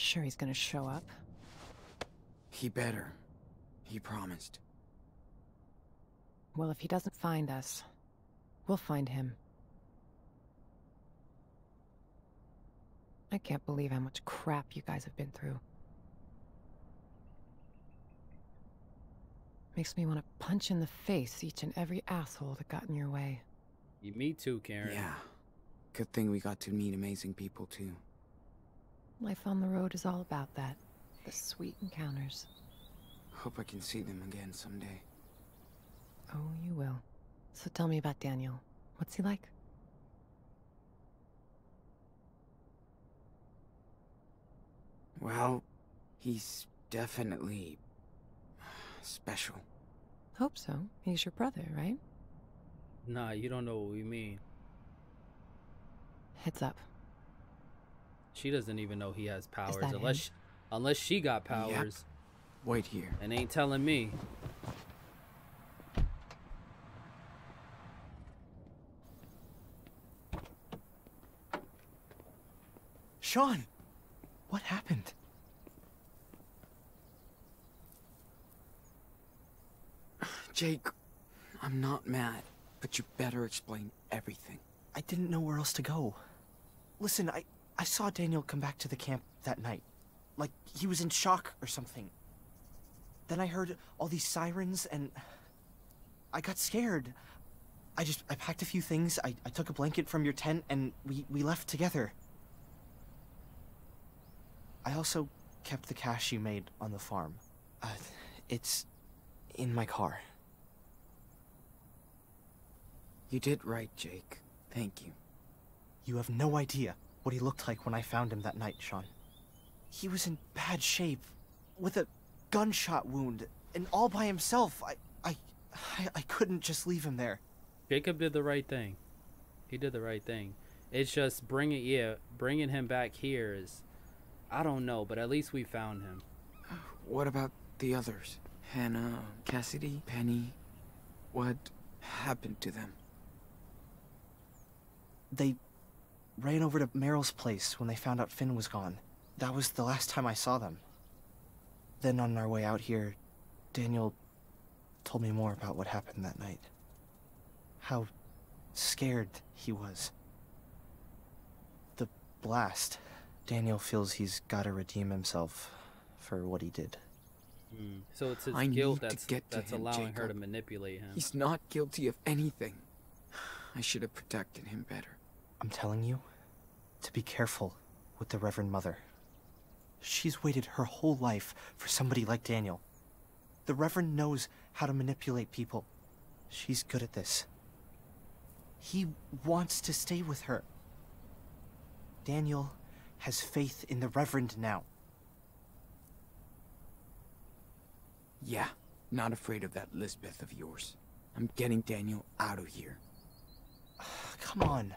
Sure he's gonna show up? He better. He promised. Well, if he doesn't find us, we'll find him. I can't believe how much crap you guys have been through. Makes me want to punch in the face each and every asshole that got in your way. Me too, Karen. Yeah. Good thing we got to meet amazing people, too. Life on the road is all about that. The sweet encounters. Hope I can see them again someday. Oh, you will. So tell me about Daniel. What's he like? Well, he's definitely special. Hope so. He's your brother, right? Nah, you don't know what we mean. Heads up. She doesn't even know he has powers that unless she got powers. Yep. Wait here. And ain't telling me. Sean! What happened? Jake, I'm not mad, but you better explain everything. I didn't know where else to go. Listen, I saw Daniel come back to the camp that night. Like, he was in shock or something. Then I heard all these sirens and I got scared. I packed a few things, I took a blanket from your tent and we left together. I also kept the cash you made on the farm. It's in my car. You did right, Jake. Thank you. You have no idea what he looked like when I found him that night, Sean. He was in bad shape, with a gunshot wound, and all by himself. I couldn't just leave him there. Jacob did the right thing. He did the right thing. It's just bringing him back here is, I don't know, but at least we found him. What about the others? Hannah, Cassidy, Penny? What happened to them? They ran over to Meryl's place when they found out Finn was gone. That was the last time I saw them. Then on our way out here, Daniel told me more about what happened that night. How scared he was. The blast. Daniel feels he's gotta redeem himself for what he did. So it's his I guilt need to get to that's him, allowing Jacob. her to manipulate him. He's not guilty of anything. I should have protected him better. I'm telling you to be careful with the Reverend Mother. She's waited her whole life for somebody like Daniel. The Reverend knows how to manipulate people. She's good at this. He wants to stay with her. Daniel has faith in the Reverend now. Yeah, not afraid of that Lisbeth of yours. I'm getting Daniel out of here. Come on.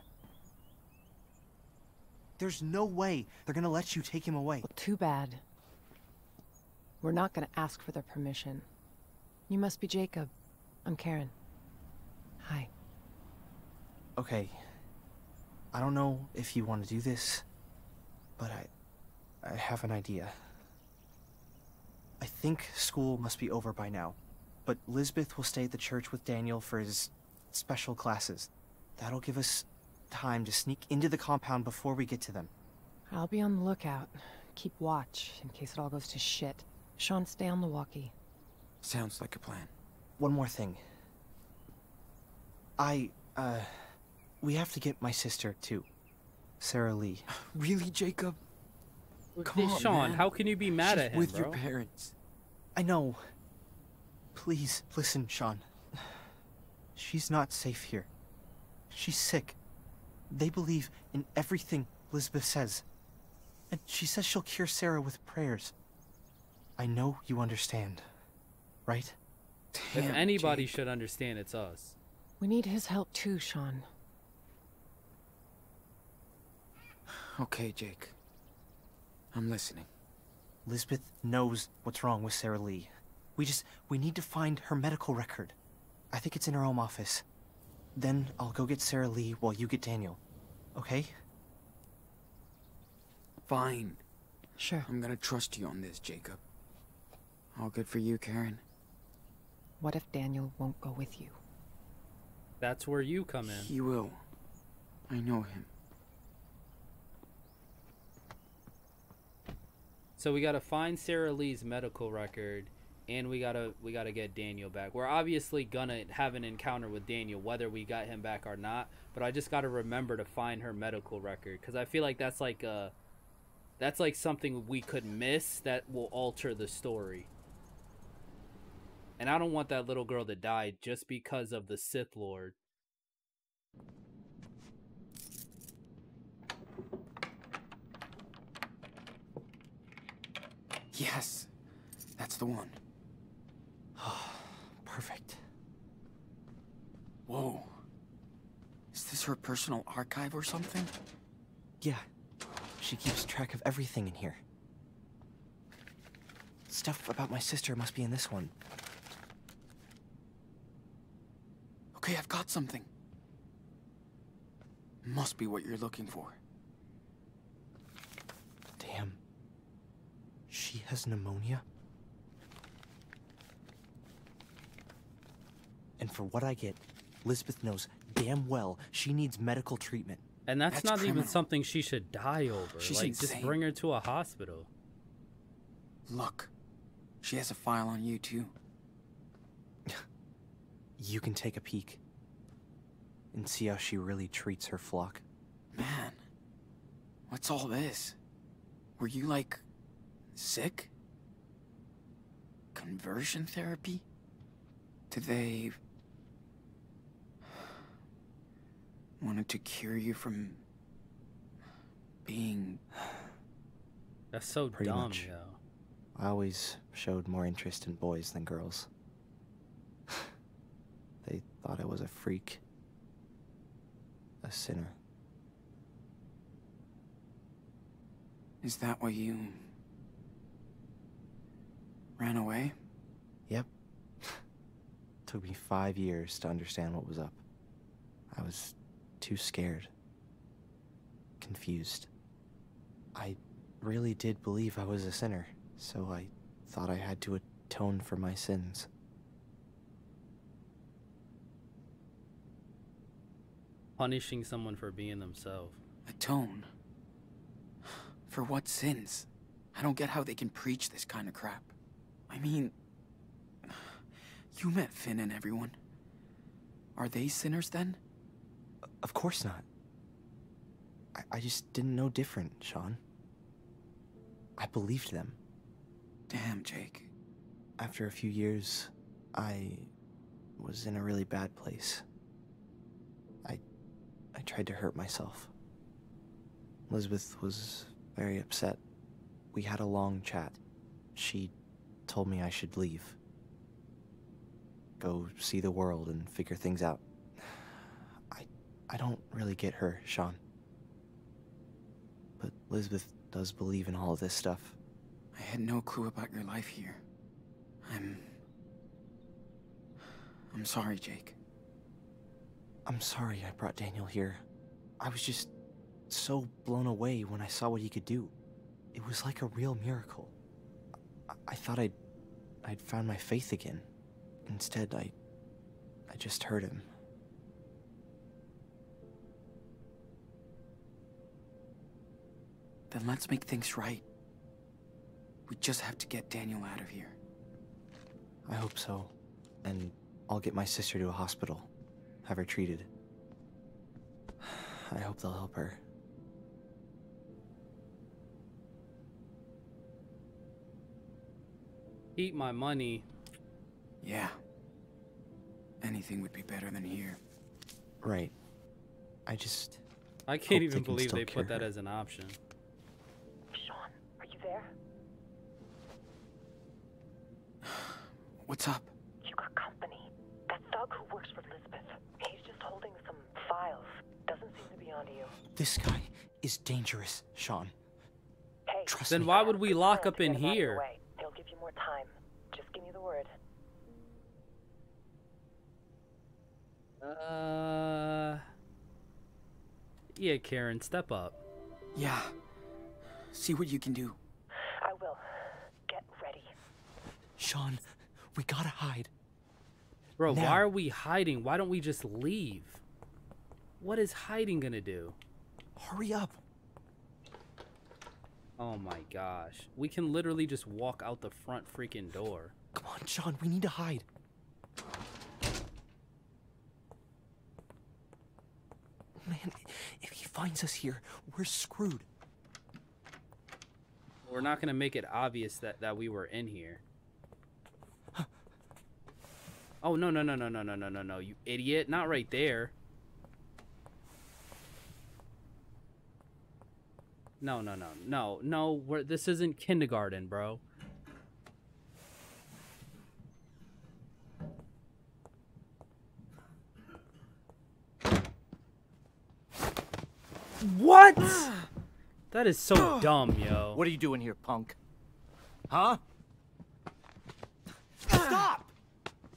There's no way they're gonna let you take him away. Well, too bad. We're not gonna ask for their permission. You must be Jacob. I'm Karen. Hi. Okay. I don't know if you want to do this, but I have an idea. I think school must be over by now, but Lisbeth will stay at the church with Daniel for his special classes. That'll give us time to sneak into the compound before we get to them. I'll be on the lookout. Keep watch in case it all goes to shit. Sean, stay on the walkie. Sounds like a plan. One more thing. We have to get my sister, too. Sarah Lee. Really, Jacob? Come on, Sean, man. how can you be mad She's at him, with bro? your parents. I know. Please, listen, Sean. She's not safe here. She's sick. They believe in everything Lisbeth says. And she says she'll cure Sarah with prayers. I know you understand, right? If Damn, anybody Jake. should understand, it's us. We need his help too, Sean. Okay, Jake. I'm listening. Lisbeth knows what's wrong with Sarah Lee. We need to find her medical record. I think it's in her home office. Then I'll go get Sarah Lee while you get Daniel. Okay? Fine. Sure. I'm gonna trust you on this, Jacob. All good for you, Karen. What if Daniel won't go with you? That's where you come in. He will. I know him. So we gotta find Sarah Lee's medical record, and we gotta get Daniel back. We're obviously gonna have an encounter with Daniel, whether we got him back or not. But I just gotta remember to find her medical record, because I feel like that's like something we could miss that will alter the story. And I don't want that little girl to die just because of the Sith Lord. Yes, that's the one. Perfect. Whoa. Is this her personal archive or something? Yeah. She keeps track of everything in here. Stuff about my sister must be in this one. Okay, I've got something. Must be what you're looking for. Damn. She has pneumonia? And for what I get, Lisbeth knows damn well she needs medical treatment. And that's not even criminal. something she should die over. She's like, just insane. bring her to a hospital. Look, she has a file on you too. You can take a peek and see how she really treats her flock. Man, what's all this? Were you, like, sick? Conversion therapy? Did they... wanted to cure you from... being... That's so Pretty dumb, much. yo. I always showed more interest in boys than girls. They thought I was a freak. A sinner. Is that why you... ran away? Yep. Took me 5 years to understand what was up. I was too scared. Confused. I really did believe I was a sinner, so I thought I had to atone for my sins. Punishing someone for being themselves. Atone? For what sins? I don't get how they can preach this kind of crap. I mean... you met Finn and everyone. Are they sinners then? Of course not. I just didn't know different, Sean. I believed them. Damn, Jake. After a few years, I was in a really bad place. I tried to hurt myself. Elizabeth was very upset. We had a long chat. She told me I should leave. Go see the world and figure things out. I don't really get her, Sean. But Elizabeth does believe in all of this stuff. I had no clue about your life here. I'm sorry, Jake. I'm sorry I brought Daniel here. I was just so blown away when I saw what he could do. It was like a real miracle. I thought I'd found my faith again. Instead, I just hurt him. Then let's make things right. We just have to get Daniel out of here. I hope so. And I'll get my sister to a hospital. Have her treated. I hope they'll help her. Eat my money. Yeah. Anything would be better than here. Right. I can't hope even they can believe still they cure put that her. as an option. Sean, are you there? What's up? You got company. That thug who works for Lisbeth. He's just holding some files. Doesn't seem to be onto you. This guy is dangerous, Sean. Hey, Trust Then me. why would we lock up in Get him out of your here? way. He'll give you more time. Just give me the word. Yeah, Karen, step up. Yeah. See what you can do. I will. Get ready. Sean, we gotta hide. Bro, Now. why are we hiding? Why don't we just leave? What is hiding gonna do? Hurry up. Oh my gosh. We can literally just walk out the front freaking door. Come on, Sean, we need to hide. Man, if he finds us here, we're screwed. We're not gonna make it obvious that we were in here. Oh, no, you idiot. Not right there. No, this isn't kindergarten, bro. What? That is so dumb, yo. What are you doing here, punk? Huh? Stop!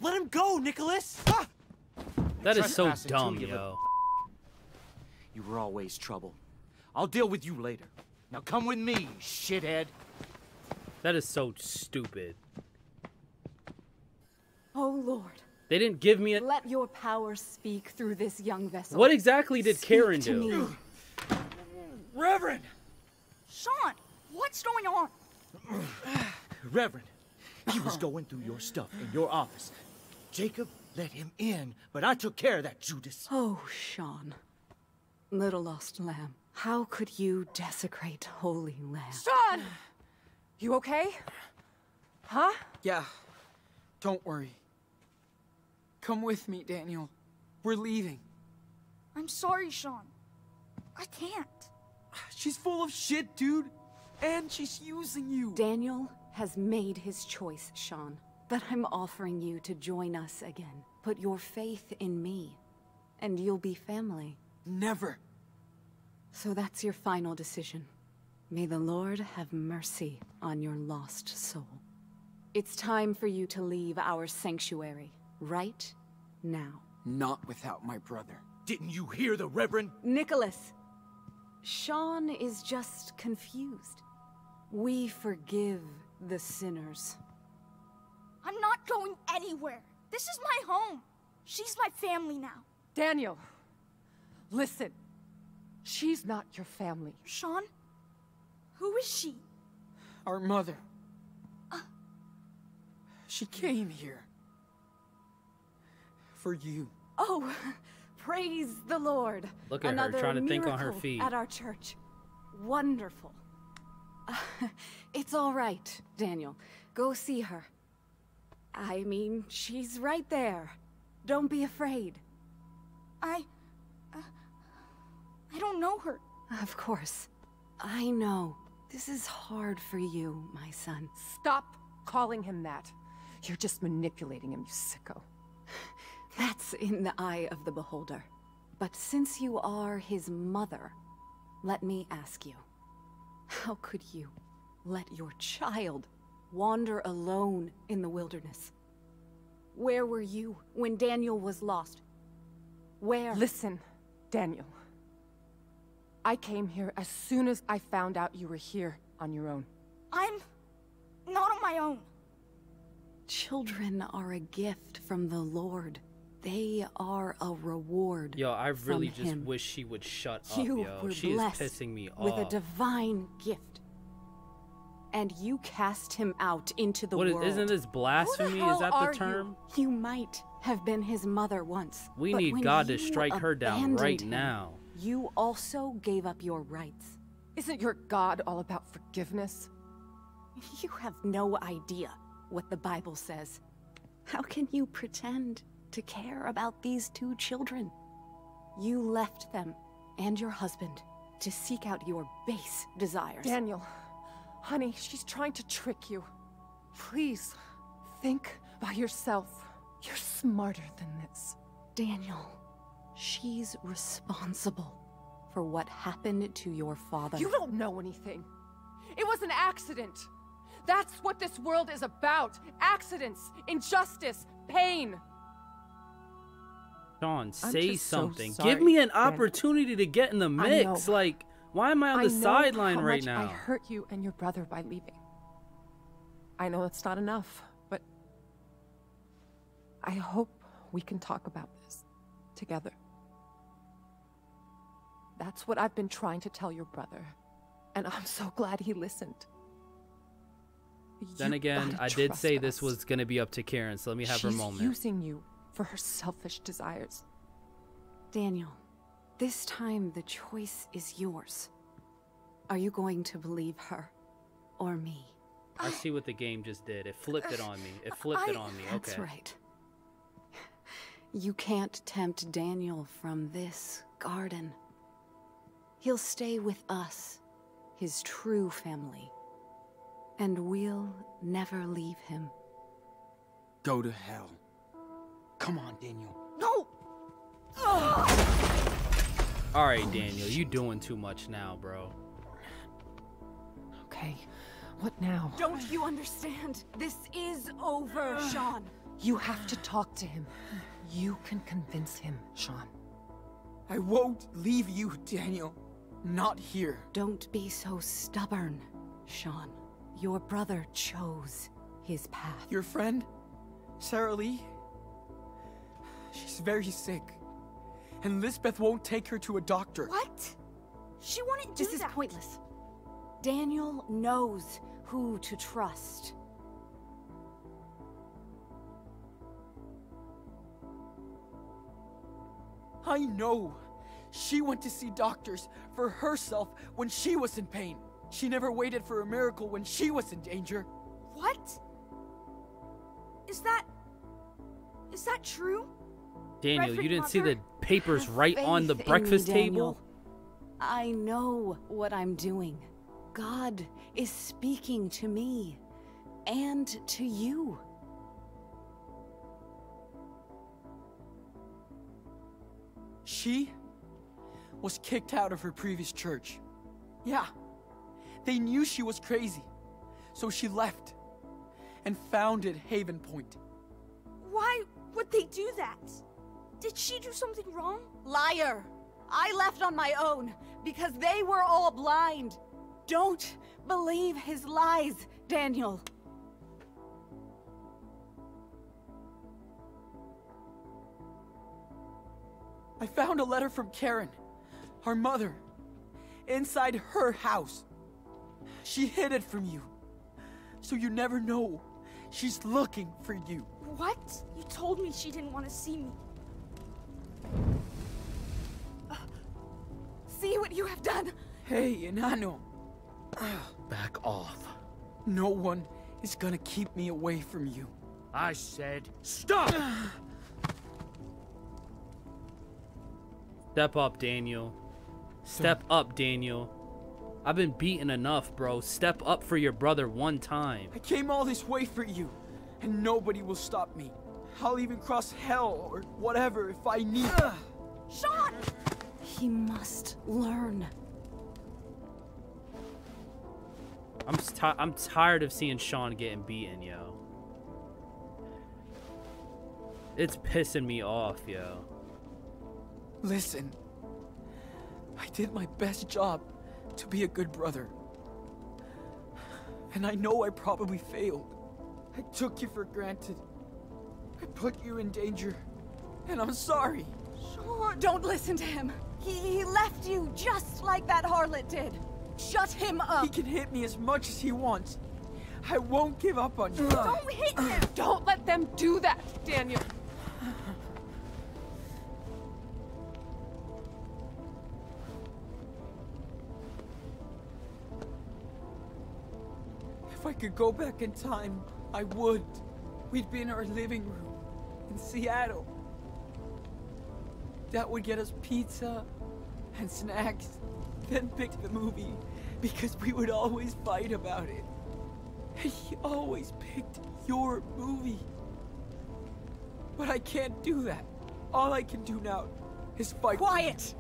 Let him go, Nicholas! Ah! That is so Trespassing too, dumb, you yo. You were always trouble. I'll deal with you later. Now come with me, shithead. That is so stupid. Oh, Lord. They didn't give me a... Let your power speak through this young vessel. What exactly did Speak Karen to do? me. Reverend! Sean, what's going on? Reverend, he was going through your stuff in your office. Jacob let him in, but I took care of that, Judas. Oh, Sean. Little lost lamb. How could you desecrate holy land? Sean! You okay? Huh? Yeah. Don't worry. Come with me, Daniel. We're leaving. I'm sorry, Sean. I can't. She's full of shit, dude. And she's using you. Daniel has made his choice, Sean. But I'm offering you to join us again. Put your faith in me, and you'll be family. Never. So that's your final decision. May the Lord have mercy on your lost soul. It's time for you to leave our sanctuary, right now. Not without my brother. Didn't you hear the Reverend? Nicholas, Sean is just confused. We forgive the sinners. I'm not going anywhere. This is my home. She's my family now. Daniel, listen. She's not your family. Sean? Who is she? Our mother. She came here. For you. Oh, praise the Lord. Look at her, Another trying to think on her miracle feet. At our church. Wonderful. It's all right, Daniel. Go see her. I mean, she's right there. Don't be afraid. I don't know her. Of course. I know. This is hard for you, my son. Stop calling him that. You're just manipulating him, you sicko. That's in the eye of the beholder. But since you are his mother, let me ask you. How could you let your child wander alone in the wilderness? Where were you when Daniel was lost? Where? Listen, Daniel. I came here as soon as I found out you were here on your own. I'm not on my own. Children are a gift from the Lord. They are a reward. Yo, I really from just him. wish she would shut up, You yo. were She is blessed pissing me off. with a divine gift. And you cast him out into the world. Isn't this blasphemy? Who the Is that hell the are term? You might have been his mother once. We but need when God to you strike her down abandoned right him, now. You also gave up your rights. Isn't your God all about forgiveness? You have no idea what the Bible says. How can you pretend to care about these two children? You left them and your husband to seek out your base desires. Daniel, honey, she's trying to trick you. Please, think by yourself. You're smarter than this. Daniel, she's responsible for what happened to your father. You don't know anything. It was an accident. That's what this world is about. Accidents, injustice, pain. Sean, I'm say just so something. sorry, Give me an Daniel. opportunity to get in the mix. know. Like, why am I on the sideline right I now? hurt you and your brother by leaving. I know it's not enough, but I hope we can talk about this together. That's what I've been trying to tell your brother, and I'm so glad he listened. Then You again, gotta I did trust say this us. was going to be up to Karen, so let me have her She's moment. using you for her selfish desires. Daniel, this time the choice is yours. Are you going to believe her or me? I see what the game just did. It flipped it on me. It flipped it on me. Okay. That's right. You can't tempt Daniel from this garden. He'll stay with us, his true family. And we'll never leave him. Go to hell. Come on, Daniel. No! All right, Daniel, you doing too much now, bro. Okay, what now? Don't you understand? This is over, Sean. You have to talk to him. You can convince him, Sean. I won't leave you, Daniel. Not here. Don't be so stubborn, Sean. Your brother chose his path. Your friend, Sarah Lee, she's very sick. And Lisbeth won't take her to a doctor. What? She wouldn't do This that. is pointless. Daniel knows who to trust. I know. She went to see doctors for herself when she was in pain. She never waited for a miracle when she was in danger. What? Is that true? Daniel, you Reverend didn't see Mother? the papers Have right on the faith in me, breakfast Daniel. table? I know what I'm doing. God is speaking to me and to you. She was kicked out of her previous church. Yeah, they knew she was crazy, so she left and founded Haven Point. Why would they do that? Did she do something wrong? Liar! I left on my own because they were all blind. Don't believe his lies, Daniel. I found a letter from Karen, our mother, inside her house. She hid it from you, so you never know. She's looking for you. What? You told me she didn't want to see me. See what you have done. Hey, Enano. Back off. No one is gonna keep me away from you. I said stop! Step up, Daniel. Step up, Daniel. I've been beaten enough, bro. Step up for your brother one time. I came all this way for you, and nobody will stop me. I'll even cross hell or whatever if I need. Sean! He must learn. I'm tired of seeing Sean getting beaten, yo. It's pissing me off, yo. Listen, I did my best job to be a good brother. And I know I probably failed. I took you for granted. I put you in danger. And I'm sorry. Sean, don't listen to him. He left you just like that harlot did. Shut him up. He can hit me as much as he wants. I won't give up on you. Don't hit him. Don't let them do that, Daniel. If I could go back in time, I would. We'd be in our living room in Seattle. Dad would get us pizza and snacks, then pick the movie because we would always fight about it. And he always picked your movie. But I can't do that. All I can do now is fight. Quiet!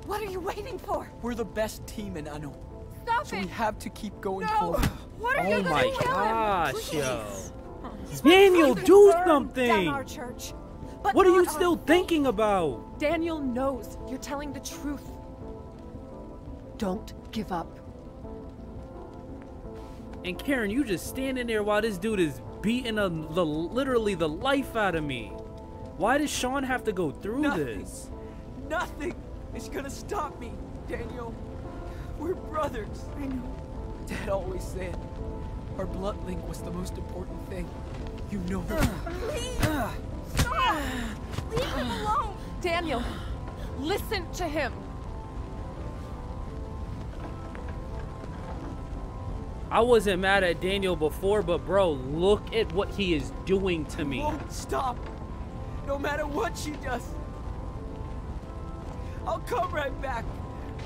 What are you waiting for? We're the best team in Ano. Stop So it! we have to keep going No! forward. What are you Oh doing? my Kill him, gosh, please. yo. He's Daniel, been do burned something! Down our church, but What are you not our still faith. thinking about? Daniel knows you're telling the truth. Don't give up. And Karen, you just standing there while this dude is beating literally the life out of me. Why does Sean have to go through this? Nothing is gonna stop me, Daniel. We're brothers. I know. Dad always said our blood link was the most important thing. You know that. Please! Stop! Leave him alone! Daniel, listen to him. I wasn't mad at Daniel before, but bro, look at what he is doing to me. Won't stop. No matter what she does. I'll come right back.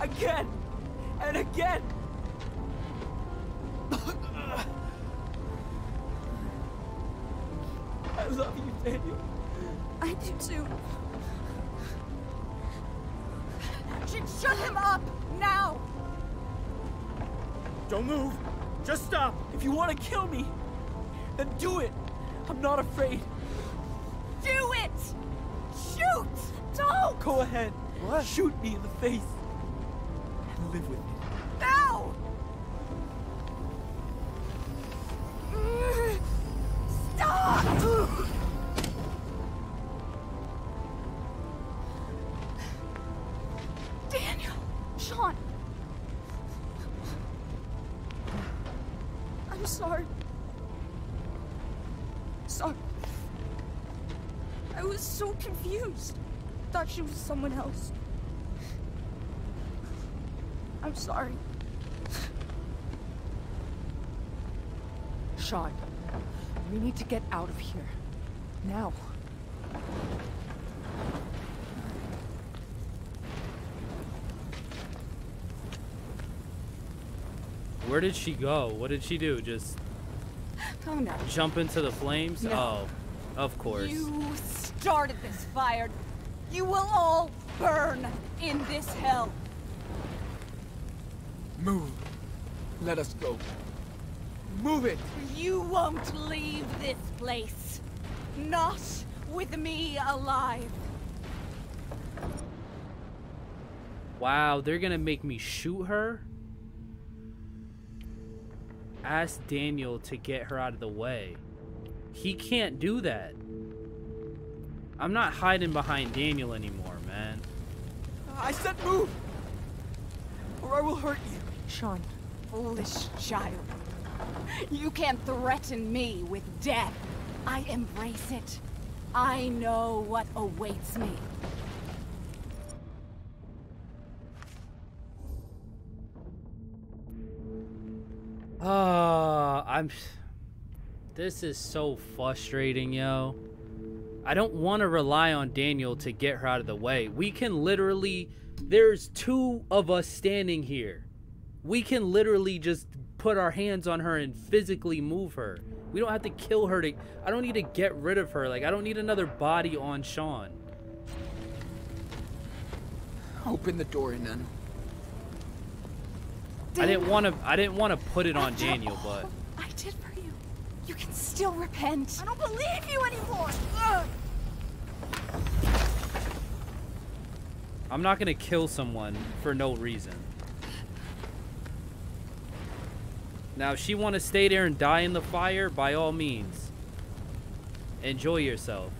Again. And again. I love you, Daniel. I do too. Shut him up! Now! Don't move. Just stop. If you want to kill me, then do it. I'm not afraid. Do it! Shoot! Don't! Go ahead. What? Shoot me in the face. And live with me. No! Stop! Daniel! Sean! I'm sorry. Sorry. I was so confused. Thought she was someone else. I'm sorry. Sean, we need to get out of here. Now. Where did she go? What did she do? Just Oh no. jump into the flames? No. Oh, of course. You started this fire. You will all burn in this hell. Move. Let us go. Move it. You won't leave this place. Not with me alive. Wow, they're gonna make me shoot her? Ask Daniel to get her out of the way. He can't do that. I'm not hiding behind Daniel anymore, man. I said move. Or I will hurt you. Sean. Foolish child. You can't threaten me with death. I embrace it. I know what awaits me. This is so frustrating, yo. I don't want to rely on Daniel to get her out of the way. We can literally, there's two of us standing here. We can literally just put our hands on her and physically move her. We don't have to kill her to, I don't need to get rid of her. Like, I don't need another body on Sean. Open the door, Nano. I didn't want to put it on Daniel, but I did for you. You can still repent. I don't believe you anymore! I'm not gonna kill someone for no reason. Now, if she want to stay there and die in the fire, by all means. Enjoy yourself.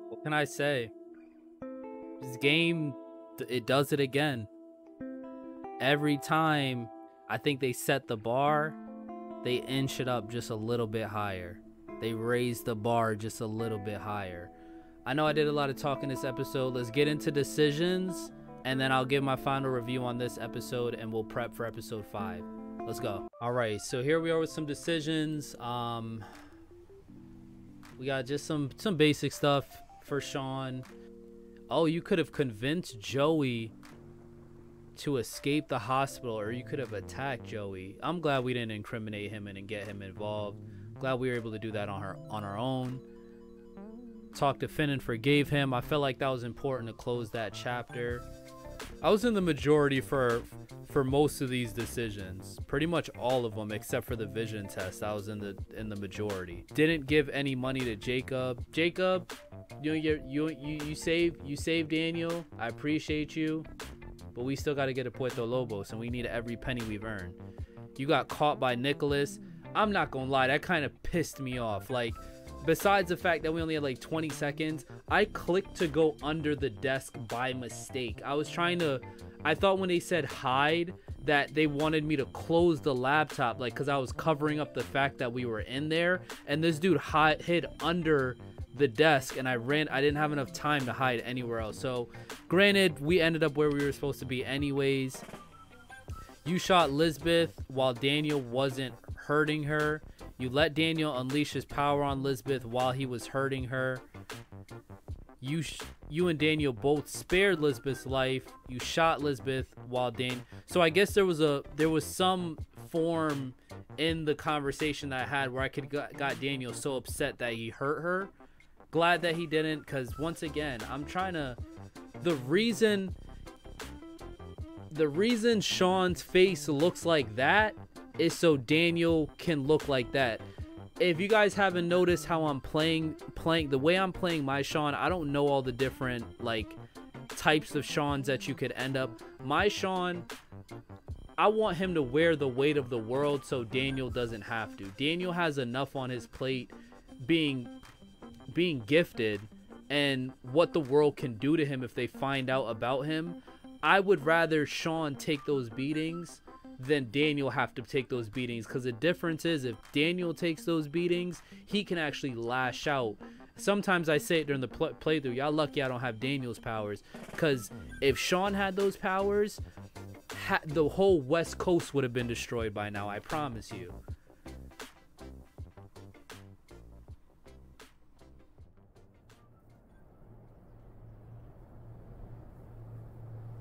What can I say? This game, it does it again. Every time I think they set the bar, they inch it up just a little bit higher. They raise the bar just a little bit higher. I know I did a lot of talking this episode. Let's get into decisions, and then I'll give my final review on this episode, and we'll prep for episode 5. Let's go. All right, so here we are with some decisions. We got just some basic stuff for Sean. Oh, you could have convinced Joey to escape the hospital, or you could have attacked Joey. I'm glad we didn't incriminate him and get him involved. Glad we were able to do that on our own. Talked to Finn and forgave him. I felt like that was important to close that chapter. I was in the majority for most of these decisions, pretty much all of them except for the vision test. I was in the majority. Didn't give any money to Jacob. Jacob, you saved Daniel. I appreciate you, but we still got to get to Puerto Lobos, and we need every penny we've earned. You got caught by Nicholas. I'm not gonna lie, that kind of pissed me off. Like, besides the fact that we only had like 20 seconds, I clicked to go under the desk by mistake. I thought when they said hide that they wanted me to close the laptop, like, because I was covering up the fact that we were in there, and this dude hid under the desk, and I didn't have enough time to hide anywhere else. So granted, we ended up where we were supposed to be anyways. You shot Lisbeth while Daniel wasn't hurting her. You let Daniel unleash his power on Lisbeth while he was hurting her. You you and Daniel both spared Lisbeth's life. You shot Lisbeth while so I guess there was some form in the conversation that I had where I could got Daniel so upset that he hurt her. Glad that he didn't, because once again, I'm trying to, the reason Sean's face looks like that is so Daniel can look like that. If you guys haven't noticed how I'm playing the way I'm playing my Sean, I don't know all the different like types of Seans that you could end up. My Sean, I want him to wear the weight of the world so Daniel doesn't have to. Daniel has enough on his plate being gifted and what the world can do to him if they find out about him. I would rather Sean take those beatings than Daniel have to take those beatings, because the difference is if Daniel takes those beatings, he can actually lash out. Sometimes I say it during the playthrough, y'all lucky I don't have Daniel's powers, because if Sean had those powers, the whole West Coast would have been destroyed by now, I promise you.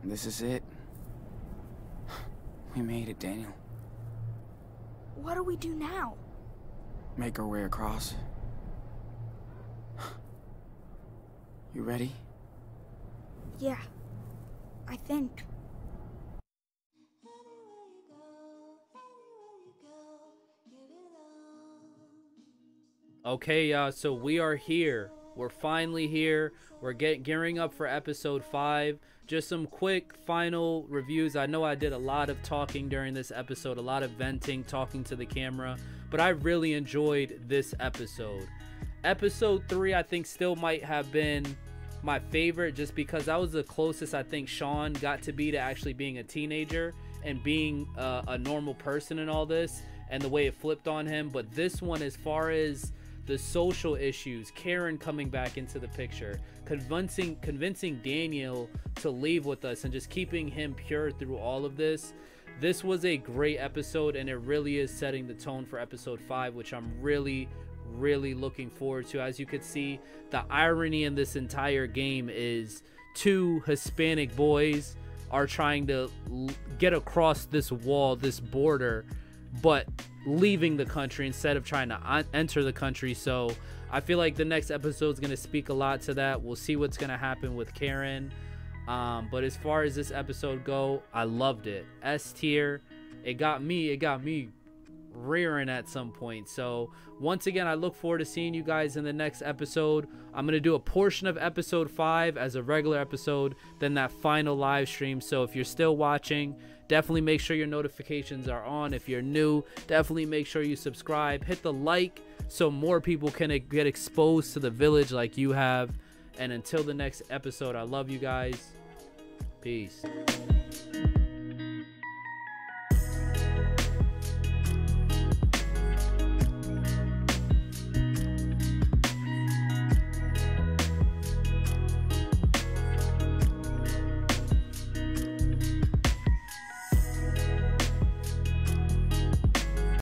This is it. We made it, Daniel. What do we do now? Make our way across. You ready? Yeah, I think. Okay, y'all, so we are here. We're finally here. We're gearing up for episode 5. Just some quick final reviews. I know I did a lot of talking during this episode, a lot of venting, talking to the camera, but I really enjoyed this episode. Episode 3, I think, still might have been my favorite, just because that was the closest I think Sean got to be to actually being a teenager and being a normal person in all this, and the way it flipped on him. But this one, as far as the social issues, Karen coming back into the picture, convincing Daniel to leave with us and just keeping him pure through all of this. This was a great episode, and it really is setting the tone for episode 5, which I'm really looking forward to. As you could see, the irony in this entire game is 2 Hispanic boys are trying to get across this wall, this border, but leaving the country instead of trying to enter the country. So I feel like the next episode is going to speak a lot to that. We'll see what's going to happen with Karen. But as far as this episode go, I loved it. S tier. It got me rearing at some point. So once again, I look forward to seeing you guys in the next episode. I'm going to do a portion of episode 5 as a regular episode, then that final live stream. So if you're still watching, definitely make sure your notifications are on. If you're new, definitely make sure you subscribe, hit the like so more people can get exposed to the village like you have. And until the next episode, I love you guys. Peace.